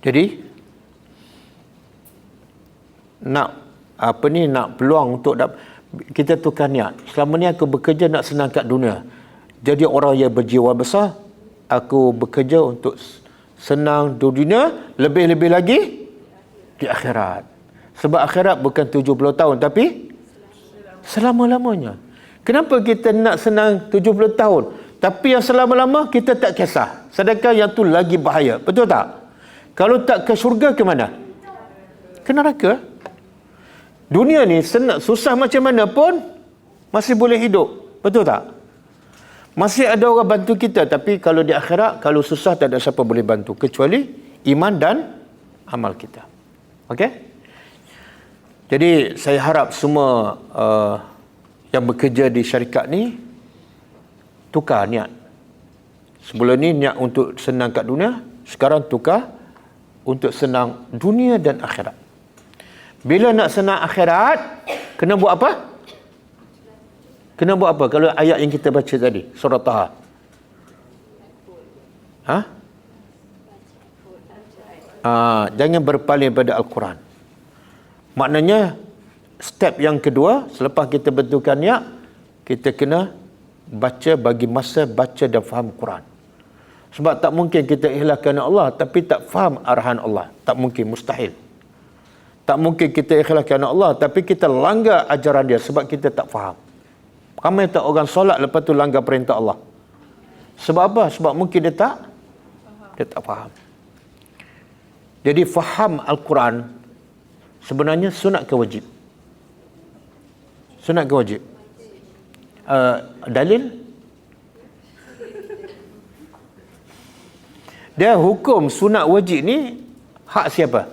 Jadi nak peluang untuk kita tukar niat. Selama ni aku bekerja nak senang kat dunia. Jadi orang yang berjiwa besar, aku bekerja untuk senang di dunia, lebih-lebih lagi di akhirat. Sebab akhirat bukan 70 tahun tapi selama-lamanya. Kenapa kita nak senang 70 tahun tapi yang selama-lama kita tak kisah? Sedangkan yang tu lagi bahaya. Betul tak? Kalau tak ke syurga ke mana? Ke neraka. Dunia ni susah macam mana pun masih boleh hidup. Betul tak? Masih ada orang bantu kita. Tapi kalau di akhirat, kalau susah tak ada siapa boleh bantu. Kecuali iman dan amal kita. Okey? Jadi saya harap semua yang bekerja di syarikat ni tukar niat. Sebelum ni niat untuk senang kat dunia. Sekarang tukar untuk senang dunia dan akhirat. Bila nak senang akhirat, kena buat apa? Kena buat apa? Kalau ayat yang kita baca tadi, surah Taha. Jangan berpaling pada Al-Quran. Maknanya, step yang kedua, selepas kita bentukkan niat, kita kena baca, bagi masa baca dan faham Quran. Sebab tak mungkin kita ikhlaskan Allah tapi tak faham arahan Allah. Tak mungkin, mustahil. Tak mungkin kita ikhlaskan Allah tapi kita langgar ajaran dia sebab kita tak faham. Ramai tak orang solat lepas tu langgar perintah Allah. Sebab apa? Sebab mungkin dia tak faham. Jadi faham Al-Quran sebenarnya sunat ke wajib? Sunat ke wajib? Dalil? Dia hukum sunat wajib ni hak siapa?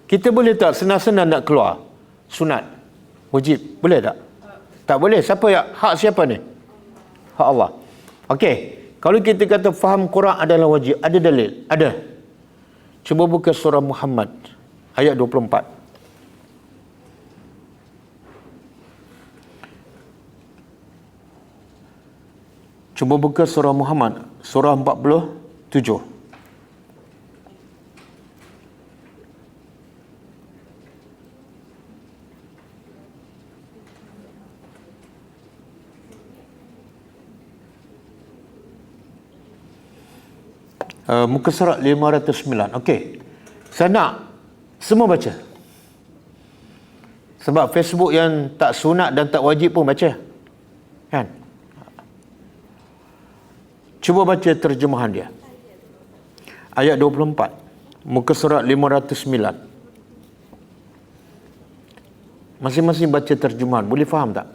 Kita boleh tak senang-senang nak keluar sunat wajib? Boleh tak? Tak boleh. Siapa hak siapa ni? Hak Allah. Okey. Kalau kita kata faham Quran adalah wajib, ada dalil? Ada. Cuba buka surah Muhammad ayat 24. Cuba buka surah Muhammad surah 47. Muka surat 509. Okey. Saya nak semua baca. Sebab Facebook yang tak sunat dan tak wajib pun baca. Kan? Cuba baca terjemahan dia. Ayat 24. Muka surat 509. Masing-masing baca terjemahan. Boleh faham tak?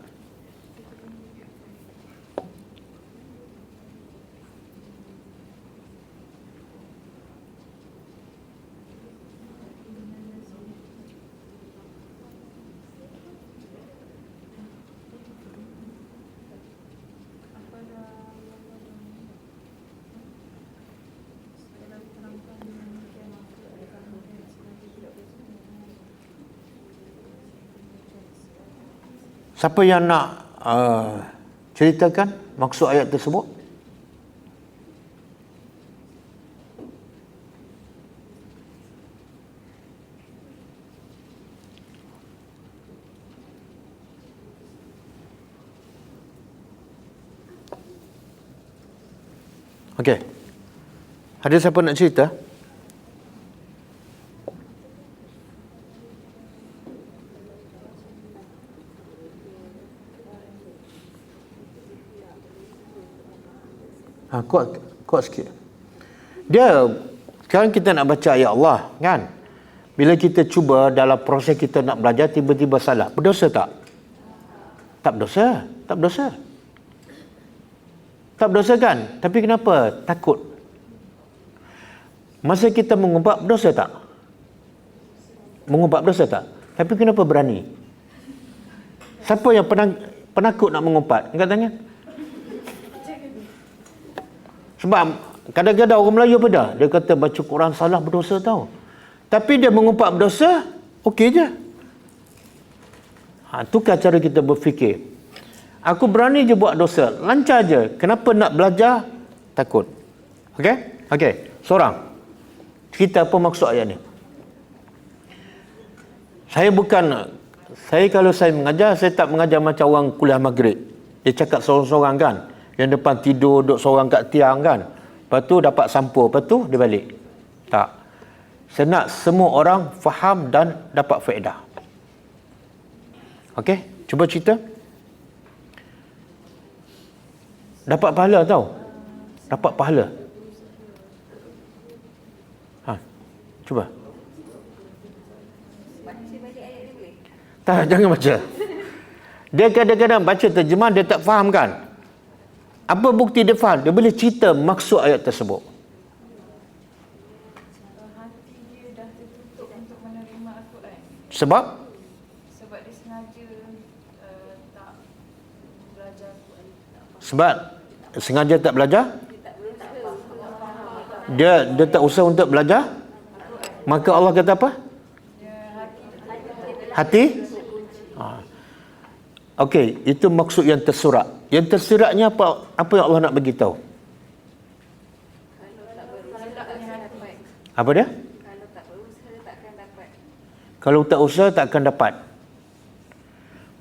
Siapa yang nak ceritakan maksud ayat tersebut? Okey. Ada siapa nak cerita? Kuat sikit. Dia, sekarang kita nak baca ayat Allah, kan? Bila kita cuba dalam proses kita nak belajar, tiba-tiba salah. Berdosa tak? Tak berdosa. Tak berdosa. Tak berdosa kan? Tapi kenapa? Takut. Masa kita mengumpat, berdosa tak? Mengumpat berdosa tak? Tapi kenapa berani? Siapa yang penakut nak mengumpat? Angkat tangan. Sebab kadang-kadang orang Melayu apa dah? Dia kata baca Quran salah berdosa tau. Tapi dia mengumpat berdosa, okey je. Tukar cara kita berfikir. Aku berani je buat dosa, lancar je. Kenapa nak belajar? Takut. Okey? Okey, seorang. Kita apa maksud ayat ni? Kalau saya mengajar, saya tak mengajar macam orang kuliah maghrib. Dia cakap seorang-seorang kan. Yang depan tidur, duduk seorang kat tiang kan. Lepas tu dapat sampul, lepas tu dia balik. Tak. Saya nak semua orang faham dan dapat faedah. Okey, cuba cerita. Dapat pahala tau. Dapat pahala. Cuba. Tak, jangan baca. Dia kadang-kadang baca terjemahan, dia tak faham kan. Apa bukti dia faham? Dia boleh cerita maksud ayat tersebut. Sebab dia sengaja tak belajar. Sebab sengaja tak belajar? Dia tak usah untuk belajar? Maka Allah kata apa? Hati? Okey, itu maksud yang tersurat. Yang tersuratnya apa yang Allah nak bagi tahu? Apa dia? Kalau tak usaha tak akan dapat.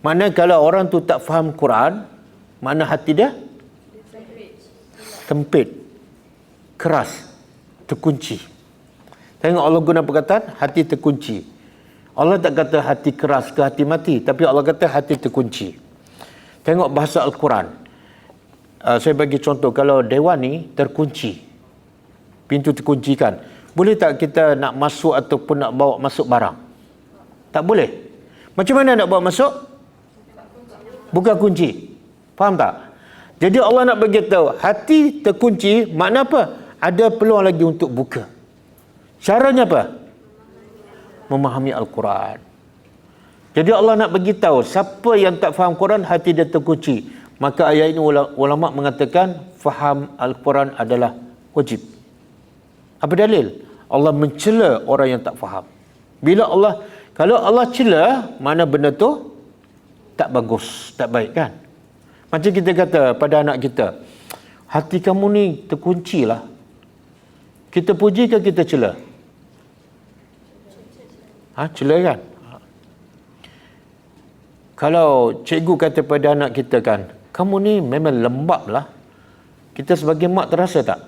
Mana kalau orang tu tak faham Quran, mana hati dia? Sempit, keras, terkunci. Tengok Allah guna perkataan hati terkunci. Allah tak kata hati keras ke hati mati, tapi Allah kata hati terkunci. Tengok bahasa Al-Quran. Saya bagi contoh, kalau dewan ni terkunci, pintu terkunci kan, boleh tak kita nak masuk ataupun nak bawa masuk barang? Tak boleh. Macam mana nak bawa masuk? Buka kunci. Faham tak? Jadi Allah nak bagi tahu hati terkunci, makna apa? Ada peluang lagi untuk buka. Caranya apa? Memahami Al-Quran. Jadi Allah nak bagi tahu siapa yang tak faham Quran, hati dia terkunci. Maka ayat ini ulama mengatakan faham Al-Quran adalah wajib. Apa dalil? Allah mencela orang yang tak faham. Kalau Allah cela, mana benda tu tak bagus, tak baik kan? Macam kita kata pada anak kita, hati kamu ni terkunci lah. Kita puji ke kita cela? Cela kan? Kalau cikgu kata pada anak kita kan, kamu ni memang lembab lah. Kita sebagai mak terasa tak?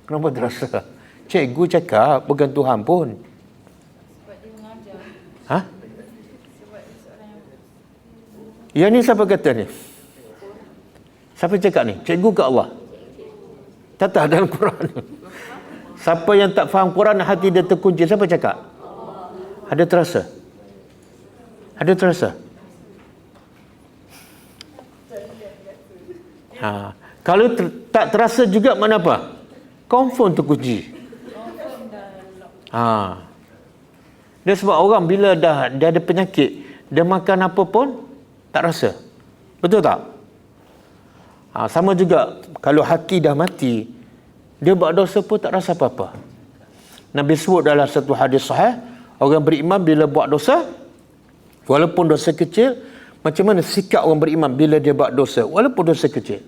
Kenapa terasa? Cikgu cakap, bukan Tuhan pun. Sebab dia mengajar. Sebab dia seorang yang ni siapa kata ni? Siapa cakap ni? Cikgu ke Allah? Tak dalam Quran. Siapa yang tak faham Quran, hati dia terkunci. Siapa cakap? Ada terasa? Ada terasa? Kalau tak terasa juga, mana apa? Confirm terkunci. Dia sebab orang bila dia ada penyakit, dia makan apa pun tak rasa. Betul tak? Sama juga kalau hati dah mati, dia buat dosa pun tak rasa apa-apa. Nabi sebut dalam satu hadis sahih, orang beriman bila buat dosa, walaupun dosa kecil, macam mana sikap orang beriman bila dia buat dosa walaupun dosa kecil?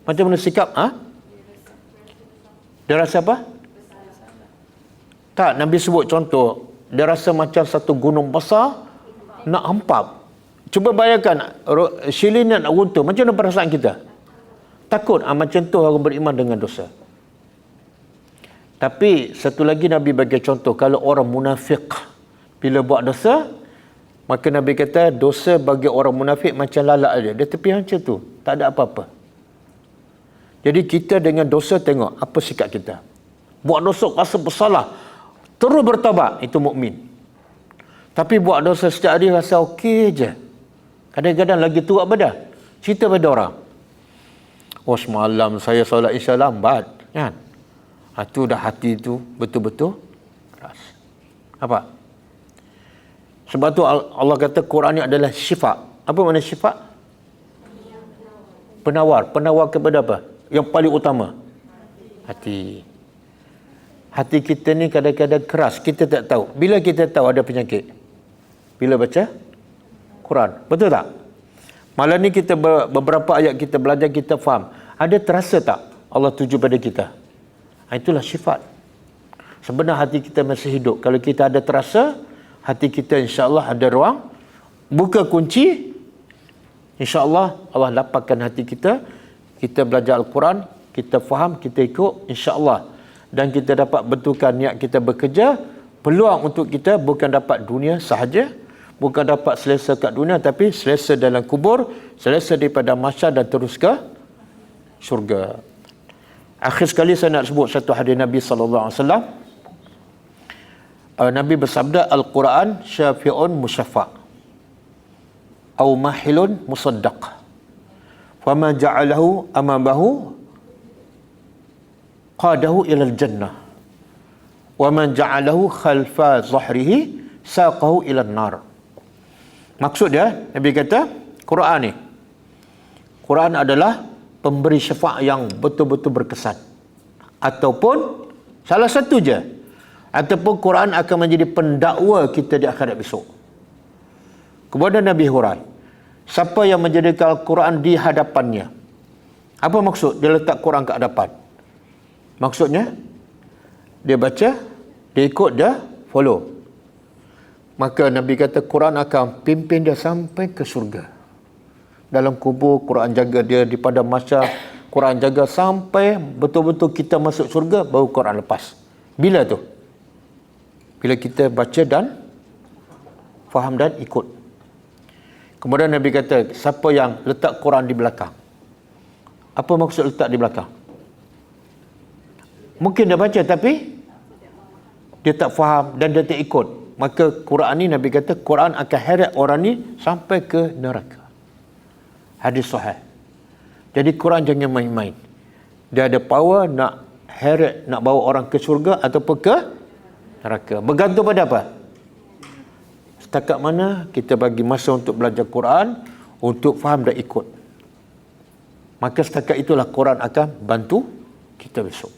Macam mana sikap? Dia rasa apa? Tak, Nabi sebut contoh, dia rasa macam satu gunung besar nak hempap. Cuba bayangkan, silin nak runtuh, macam mana perasaan kita? Takut. Macam tu orang beriman dengan dosa. Tapi satu lagi Nabi bagi contoh, kalau orang munafik bila buat dosa, maka Nabi kata dosa bagi orang munafik macam lalat dia. Dia tepi macam tu, tak ada apa-apa. Jadi kita dengan dosa tengok apa sikap kita. Buat dosa rasa bersalah, terus bertaubat, itu mukmin. Tapi buat dosa setiap hari rasa okey je. Kadang-kadang lagi tua badan. Cerita pada orang. Oh, semalam saya solat Isya lambat. Kan? Itu dah hati tu betul-betul keras. Apa? Sebab tu Allah kata Quran ni adalah syifa. Apa makna syifa? Penawar. Penawar kepada apa? Yang paling utama. Hati. Hati kita ni kadang-kadang keras. Kita tak tahu. Bila kita tahu ada penyakit? Bila baca Quran. Betul tak? Malam ni kita beberapa ayat kita belajar, kita faham. Ada terasa tak Allah tuju pada kita? Itulah sifat. Sebenarnya hati kita masih hidup. Kalau kita ada terasa, hati kita insya-Allah ada ruang. Buka kunci, insya-Allah Allah lapangkan hati kita. Kita belajar Al-Quran, kita faham, kita ikut, insya-Allah. Dan kita dapat betulkan niat kita bekerja. Peluang untuk kita bukan dapat dunia sahaja, bukan dapat selesa kat dunia, tapi selesa dalam kubur, selesa daripada mahsyar dan terus ke syurga. Akhir sekali saya nak sebut satu hadis Nabi sallallahu alaihi wasallam. Nabi bersabda, Al-Quran syafi'un musyafa' atau mahilun musaddaq. Fama ja'alahu amabahu qadahu ila al-jannah. Wa man ja'alahu khalfa zahrihi saqahu ila an-nar. Maksud dia, Nabi kata, Quran ni, Quran adalah pemberi syafaat yang betul-betul berkesan. Ataupun, salah satu je, ataupun Quran akan menjadi pendakwa kita di akhirat besok. Kemudian Nabi hurai, siapa yang menjadikan Quran di hadapannya? Apa maksud dia letak Quran ke hadapan? Maksudnya, dia baca, dia ikut, dia follow. Maka Nabi kata Quran akan pimpin dia sampai ke syurga. Dalam kubur, Quran jaga dia. Di padang mahsyar, Quran jaga sampai betul-betul kita masuk syurga, baru Quran lepas. Bila tu? Bila kita baca dan faham dan ikut. Kemudian Nabi kata, siapa yang letak Quran di belakang? Apa maksud letak di belakang? Mungkin dia baca tapi dia tak faham dan dia tak ikut. Maka Quran ni, Nabi kata, Quran akan heret orang ni sampai ke neraka. Hadis sahih. Jadi Quran jangan main-main. Dia ada power nak heret, nak bawa orang ke syurga ataupun ke neraka. Bergantung pada apa? Setakat mana kita bagi masa untuk belajar Quran, untuk faham dan ikut. Maka setakat itulah Quran akan bantu kita besok.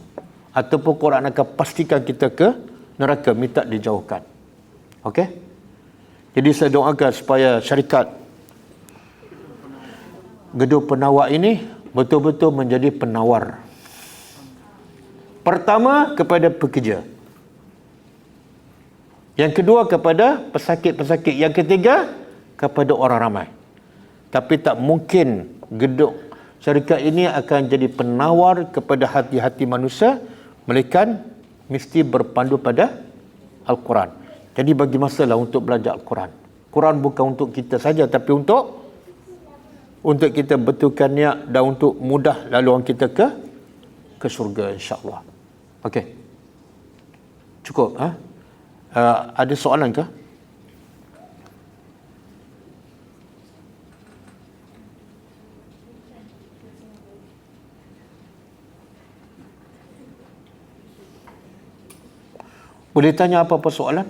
Ataupun Quran akan pastikan kita ke neraka, minta dijauhkan. Okey? Jadi saya doakan supaya syarikat Gedung Penawar ini betul-betul menjadi penawar. Pertama, kepada pekerja. Yang kedua, kepada pesakit-pesakit. Yang ketiga, kepada orang ramai. Tapi tak mungkin gedung syarikat ini akan jadi penawar kepada hati-hati manusia, melainkan mesti berpandu pada Al-Quran. Jadi bagi masalah untuk belajar Al-Quran. Quran bukan untuk kita saja, tapi untuk kita betulkan niat dan untuk mudah laluan kita ke syurga, insya-Allah. Okey. Cukup, ha? Ada soalan ke? Boleh tanya apa-apa soalan?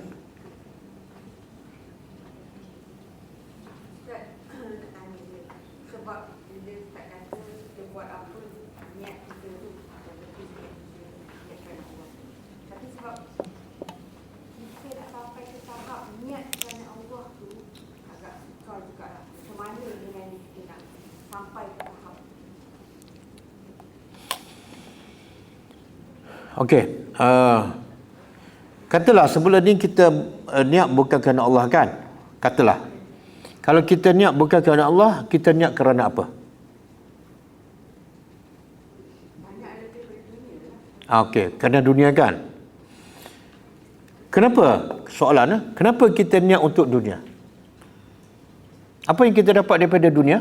Okey. Katalah sebelum ni kita niat bukan kerana Allah, kan? Katalah. Kalau kita niat bukan kerana Allah, kita niat kerana apa? Okey, kerana dunia, kan? Kenapa? Soalan, kenapa kita niat untuk dunia? Apa yang kita dapat daripada dunia?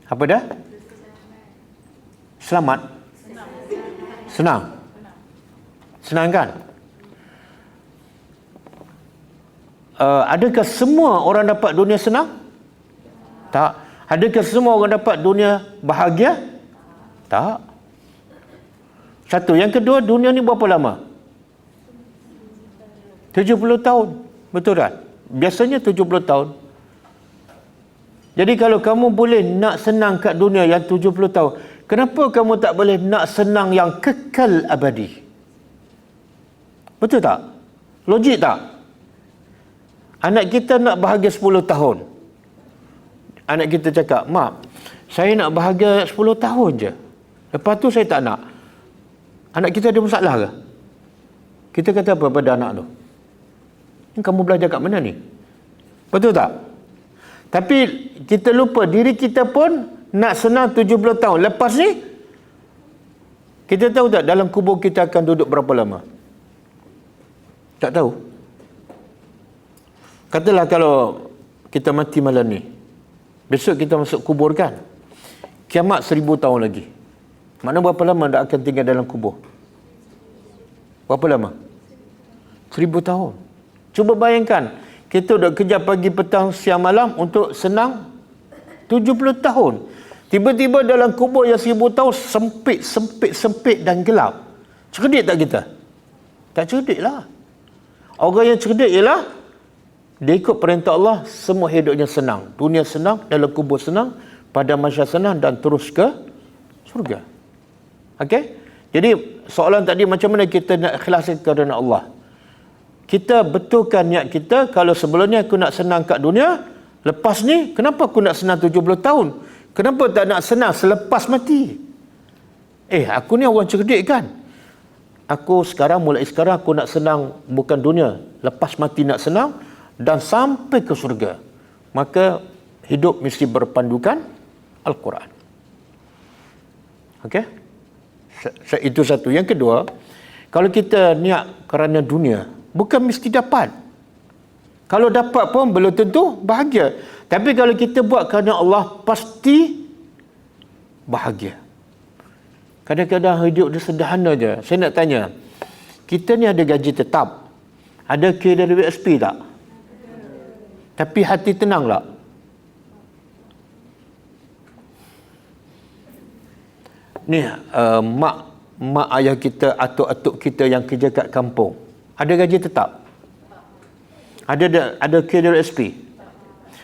Apa dah? Selamat? Senang. Senang kan? Adakah semua orang dapat dunia senang? Tak. Adakah semua orang dapat dunia bahagia? Tak. Satu. Yang kedua, dunia ni berapa lama? 70 tahun. Betul tak? Biasanya 70 tahun. Jadi kalau kamu boleh nak senang kat dunia yang 70 tahun, kenapa kamu tak boleh nak senang yang kekal abadi? Betul tak? Logik tak? Anak kita nak bahagia 10 tahun. Anak kita cakap, "Mak, saya nak bahagia 10 tahun je. Lepas tu saya tak nak." Anak kita ada masalah ke? Kita kata apa pada anak tu? Kamu belajar kat mana ni? Betul tak? Tapi kita lupa diri kita pun nak senang 70 tahun. Lepas ni, kita tahu tak dalam kubur kita akan duduk berapa lama? Tak tahu. Katalah kalau kita mati malam ni, besok kita masuk kubur kan? Kiamat 1000 tahun lagi. Mana berapa lama dah akan tinggal dalam kubur? Berapa lama? 1000 tahun. Cuba bayangkan, kita dah kerja pagi, petang, siang, malam untuk senang 70 tahun. Tiba-tiba dalam kubur yang 1000 tahun sempit dan gelap. Cerdik tak kita? Tak cerdik lah. Orang yang cerdik ialah dia ikut perintah Allah, semua hidupnya senang. Dunia senang, dalam kubur senang, pada mahsyar senang dan terus ke surga. Okey? Jadi soalan tadi, macam mana kita nak ikhlaskan kerana Allah? Kita betulkan niat kita, kalau sebelum ni aku nak senang kat dunia, lepas ni kenapa aku nak senang 70 tahun? Kenapa tak nak senang selepas mati? Aku ni orang cerdik kan? Mulai sekarang aku nak senang bukan dunia, lepas mati nak senang dan sampai ke surga. Maka hidup mesti berpandukan Al-Quran. Okey? Itu satu. Yang kedua, kalau kita niat kerana dunia, bukan mesti dapat. Kalau dapat pun belum tentu bahagia. Tapi kalau kita buat kerana Allah, pasti bahagia. Kadang-kadang hidup dia sederhana je. Saya nak tanya, kita ni ada gaji tetap, ada KWSP tak? Tapi hati tenang tak? Ni mak ayah kita, atuk-atuk kita yang kerja kat kampung, ada gaji tetap? Ada KWSP?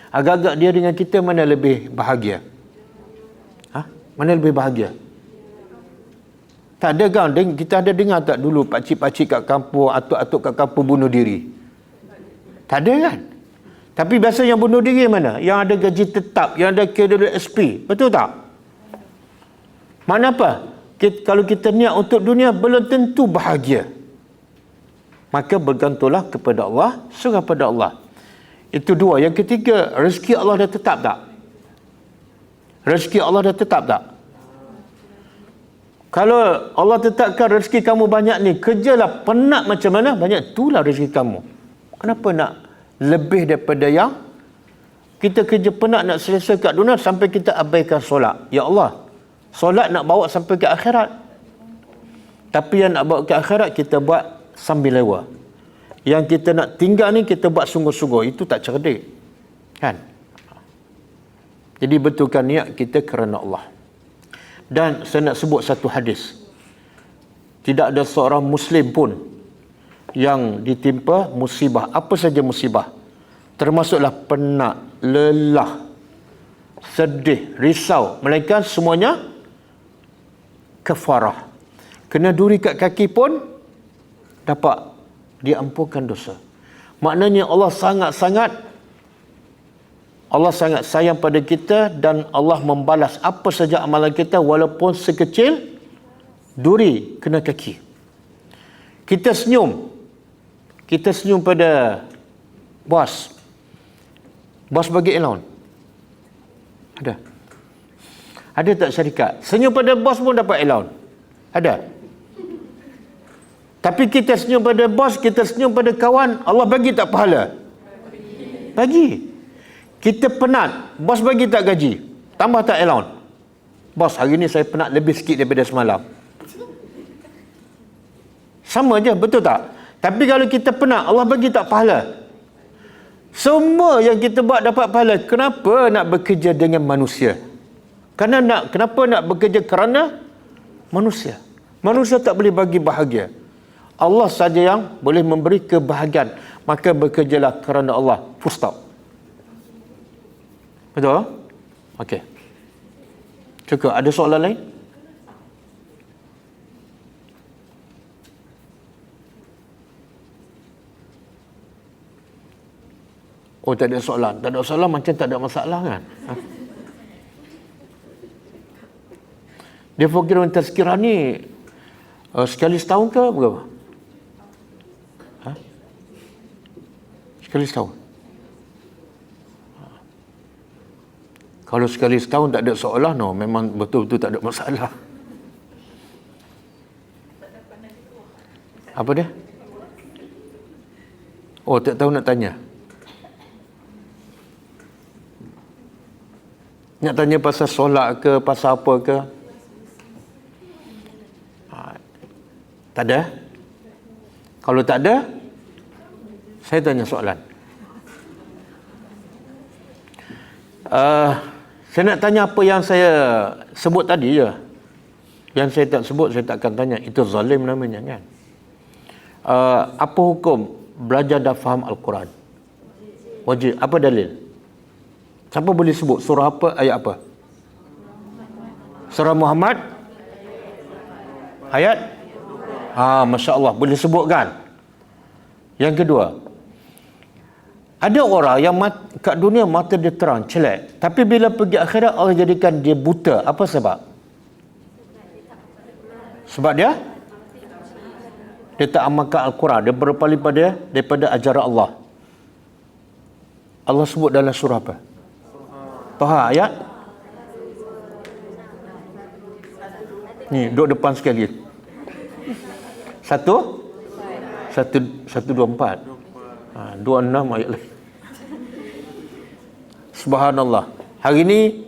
Agak-agak dia dengan kita mana lebih bahagia? Mana lebih bahagia? Tak ada kan? Kita ada dengar tak dulu pakcik-pakcik kat kampung, atuk-atuk kat kampung bunuh diri? Tak ada kan? Tapi biasa yang bunuh diri mana? Yang ada gaji tetap, yang ada KWSP. Betul tak? Mana apa? Kalau kita niat untuk dunia, belum tentu bahagia. Maka bergantunglah kepada Allah, serah pada Allah. Itu dua. Yang ketiga, rezeki Allah dah tetap tak? Rezeki Allah dah tetap tak? Kalau Allah tetapkan rezeki kamu banyak ni, kerjalah penat macam mana, banyak itulah rezeki kamu. Kenapa nak lebih daripada yang kita kerja penat nak selesai kat dunia sampai kita abaikan solat? Ya Allah, solat nak bawa sampai ke akhirat. Tapi yang nak bawa ke akhirat, kita buat sambil lewa. Yang kita nak tinggal ni, kita buat sungguh-sungguh. Itu tak cerdik. Kan? Jadi betulkan niat kita kerana Allah. Dan saya nak sebut satu hadis. Tidak ada seorang Muslim pun yang ditimpa musibah. Apa saja musibah. Termasuklah penat, lelah, sedih, risau. Melainkan semuanya kafarah. Kena duri kat kaki pun dapat diampunkan dosa. Maknanya Allah sangat sayang pada kita dan Allah membalas apa saja amalan kita walaupun sekecil duri kena kaki. Kita senyum pada bos. Bos bagi allowance. Ada tak syarikat? Senyum pada bos pun dapat allowance. Ada. Tapi kita senyum pada bos, kita senyum pada kawan, Allah bagi tak pahala? Bagi. Kita penat, bos bagi tak gaji? Tambah tak allowance? Bos, hari ni saya penat lebih sikit daripada semalam. Sama je, betul tak? Tapi kalau kita penat, Allah bagi tak pahala. Semua yang kita buat dapat pahala. Kenapa nak bekerja dengan manusia? Kenapa nak bekerja kerana manusia? Manusia tak boleh bagi bahagia. Allah saja yang boleh memberi kebahagiaan. Maka bekerjalah kerana Allah. Full stop. Betul? Okey. Cukup. Ada soalan lain? Oh, tak ada soalan. Tak ada soalan macam tak ada masalah kan? Ha? Dia program tazkirah ni sekali setahun ke berapa? Ha? Sekali setahun. Kalau sekali setahun tak ada soalan, no, memang betul-betul tak ada masalah. Apa dia? Oh, tak tahu nak tanya. Nak tanya pasal solat ke, pasal apa ke? Tak ada? Kalau tak ada, saya tanya soalan. Saya nak tanya apa yang saya sebut tadi je. Yang saya tak sebut, saya tak akan tanya. Itu zalim namanya kan? Apa hukum belajar dan faham Al-Quran? Wajib. Apa dalil? Siapa boleh sebut surah apa, ayat apa? Surah Muhammad? Ayat? Masya Allah, boleh sebutkan. Yang kedua, ada orang yang kat dunia mata dia terang, celak. Tapi bila pergi akhirat, Allah jadikan dia buta. Apa sebab? Sebab dia tak amalkan Al-Quran. Dia berpaling daripada ajaran Allah. Allah sebut dalam surah apa? Taha ayat? Ni, duduk depan sekali. 124. 26 ayat lain. Subhanallah. Hari ini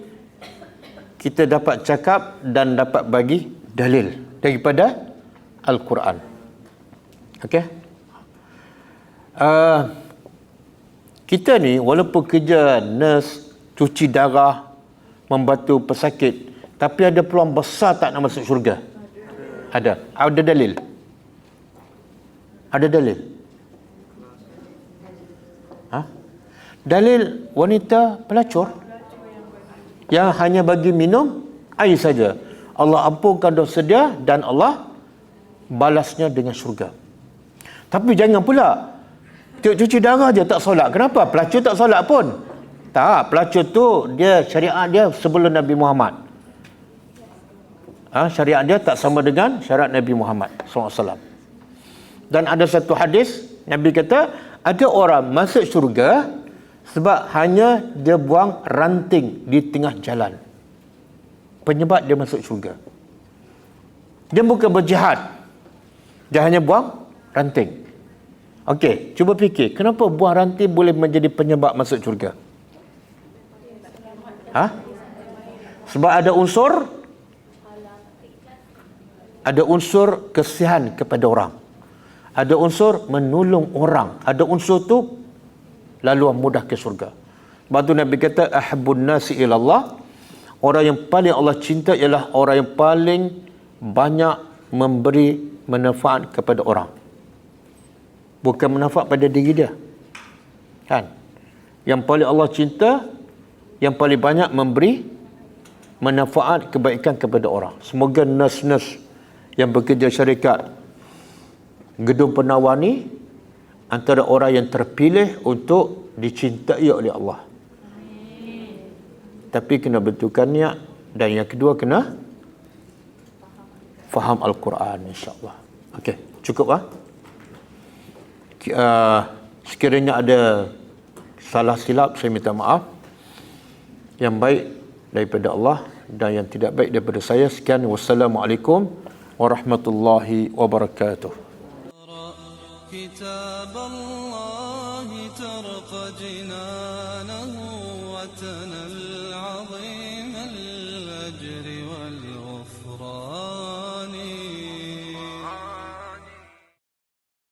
kita dapat cakap dan dapat bagi dalil daripada Al-Quran. Okey? Kita ni walaupun kerja nurse, cuci darah, membantu pesakit, tapi ada peluang besar tak nak masuk syurga? Ada. Ada dalil? Ada dalil? Dalil wanita pelacur yang hanya bagi minum air saja, Allah ampunkan dosa dia dan Allah balasnya dengan syurga. Tapi jangan pula cuci darah je tak solat. Kenapa? Pelacur tak solat pun. Tak, pelacur tu dia syariat dia sebelum Nabi Muhammad. Syariat dia tak sama dengan syariat Nabi Muhammad SAW. Dan ada satu hadis, Nabi kata, ada orang masuk syurga sebab hanya dia buang ranting di tengah jalan. Penyebab dia masuk syurga. Dia bukan berjihad. Dia hanya buang ranting. Okey, cuba fikir, kenapa buang ranting boleh menjadi penyebab masuk syurga? Sebab ada unsur kesihan kepada orang. Ada unsur menolong orang. Ada unsur tu laluan mudah ke surga. Sebab tu Nabi kata ahabbun nasi ilallah, orang yang paling Allah cinta ialah orang yang paling banyak memberi manfaat kepada orang. Bukan manfaat pada diri dia. Kan? Yang paling Allah cinta, yang paling banyak memberi manfaat kebaikan kepada orang. Semoga nurse-nurse yang bekerja syarikat gedung penawar ni antara orang yang terpilih untuk dicintai oleh Allah. Tapi kena betulkan niat, dan yang kedua kena faham Al-Quran, insya-Allah. Okey, cukup sekiranya ada salah silap, saya minta maaf. Yang baik daripada Allah dan yang tidak baik daripada saya. Sekian, wassalamualaikum warahmatullahi wabarakatuh. كتاب الله ترق جنانه وتنام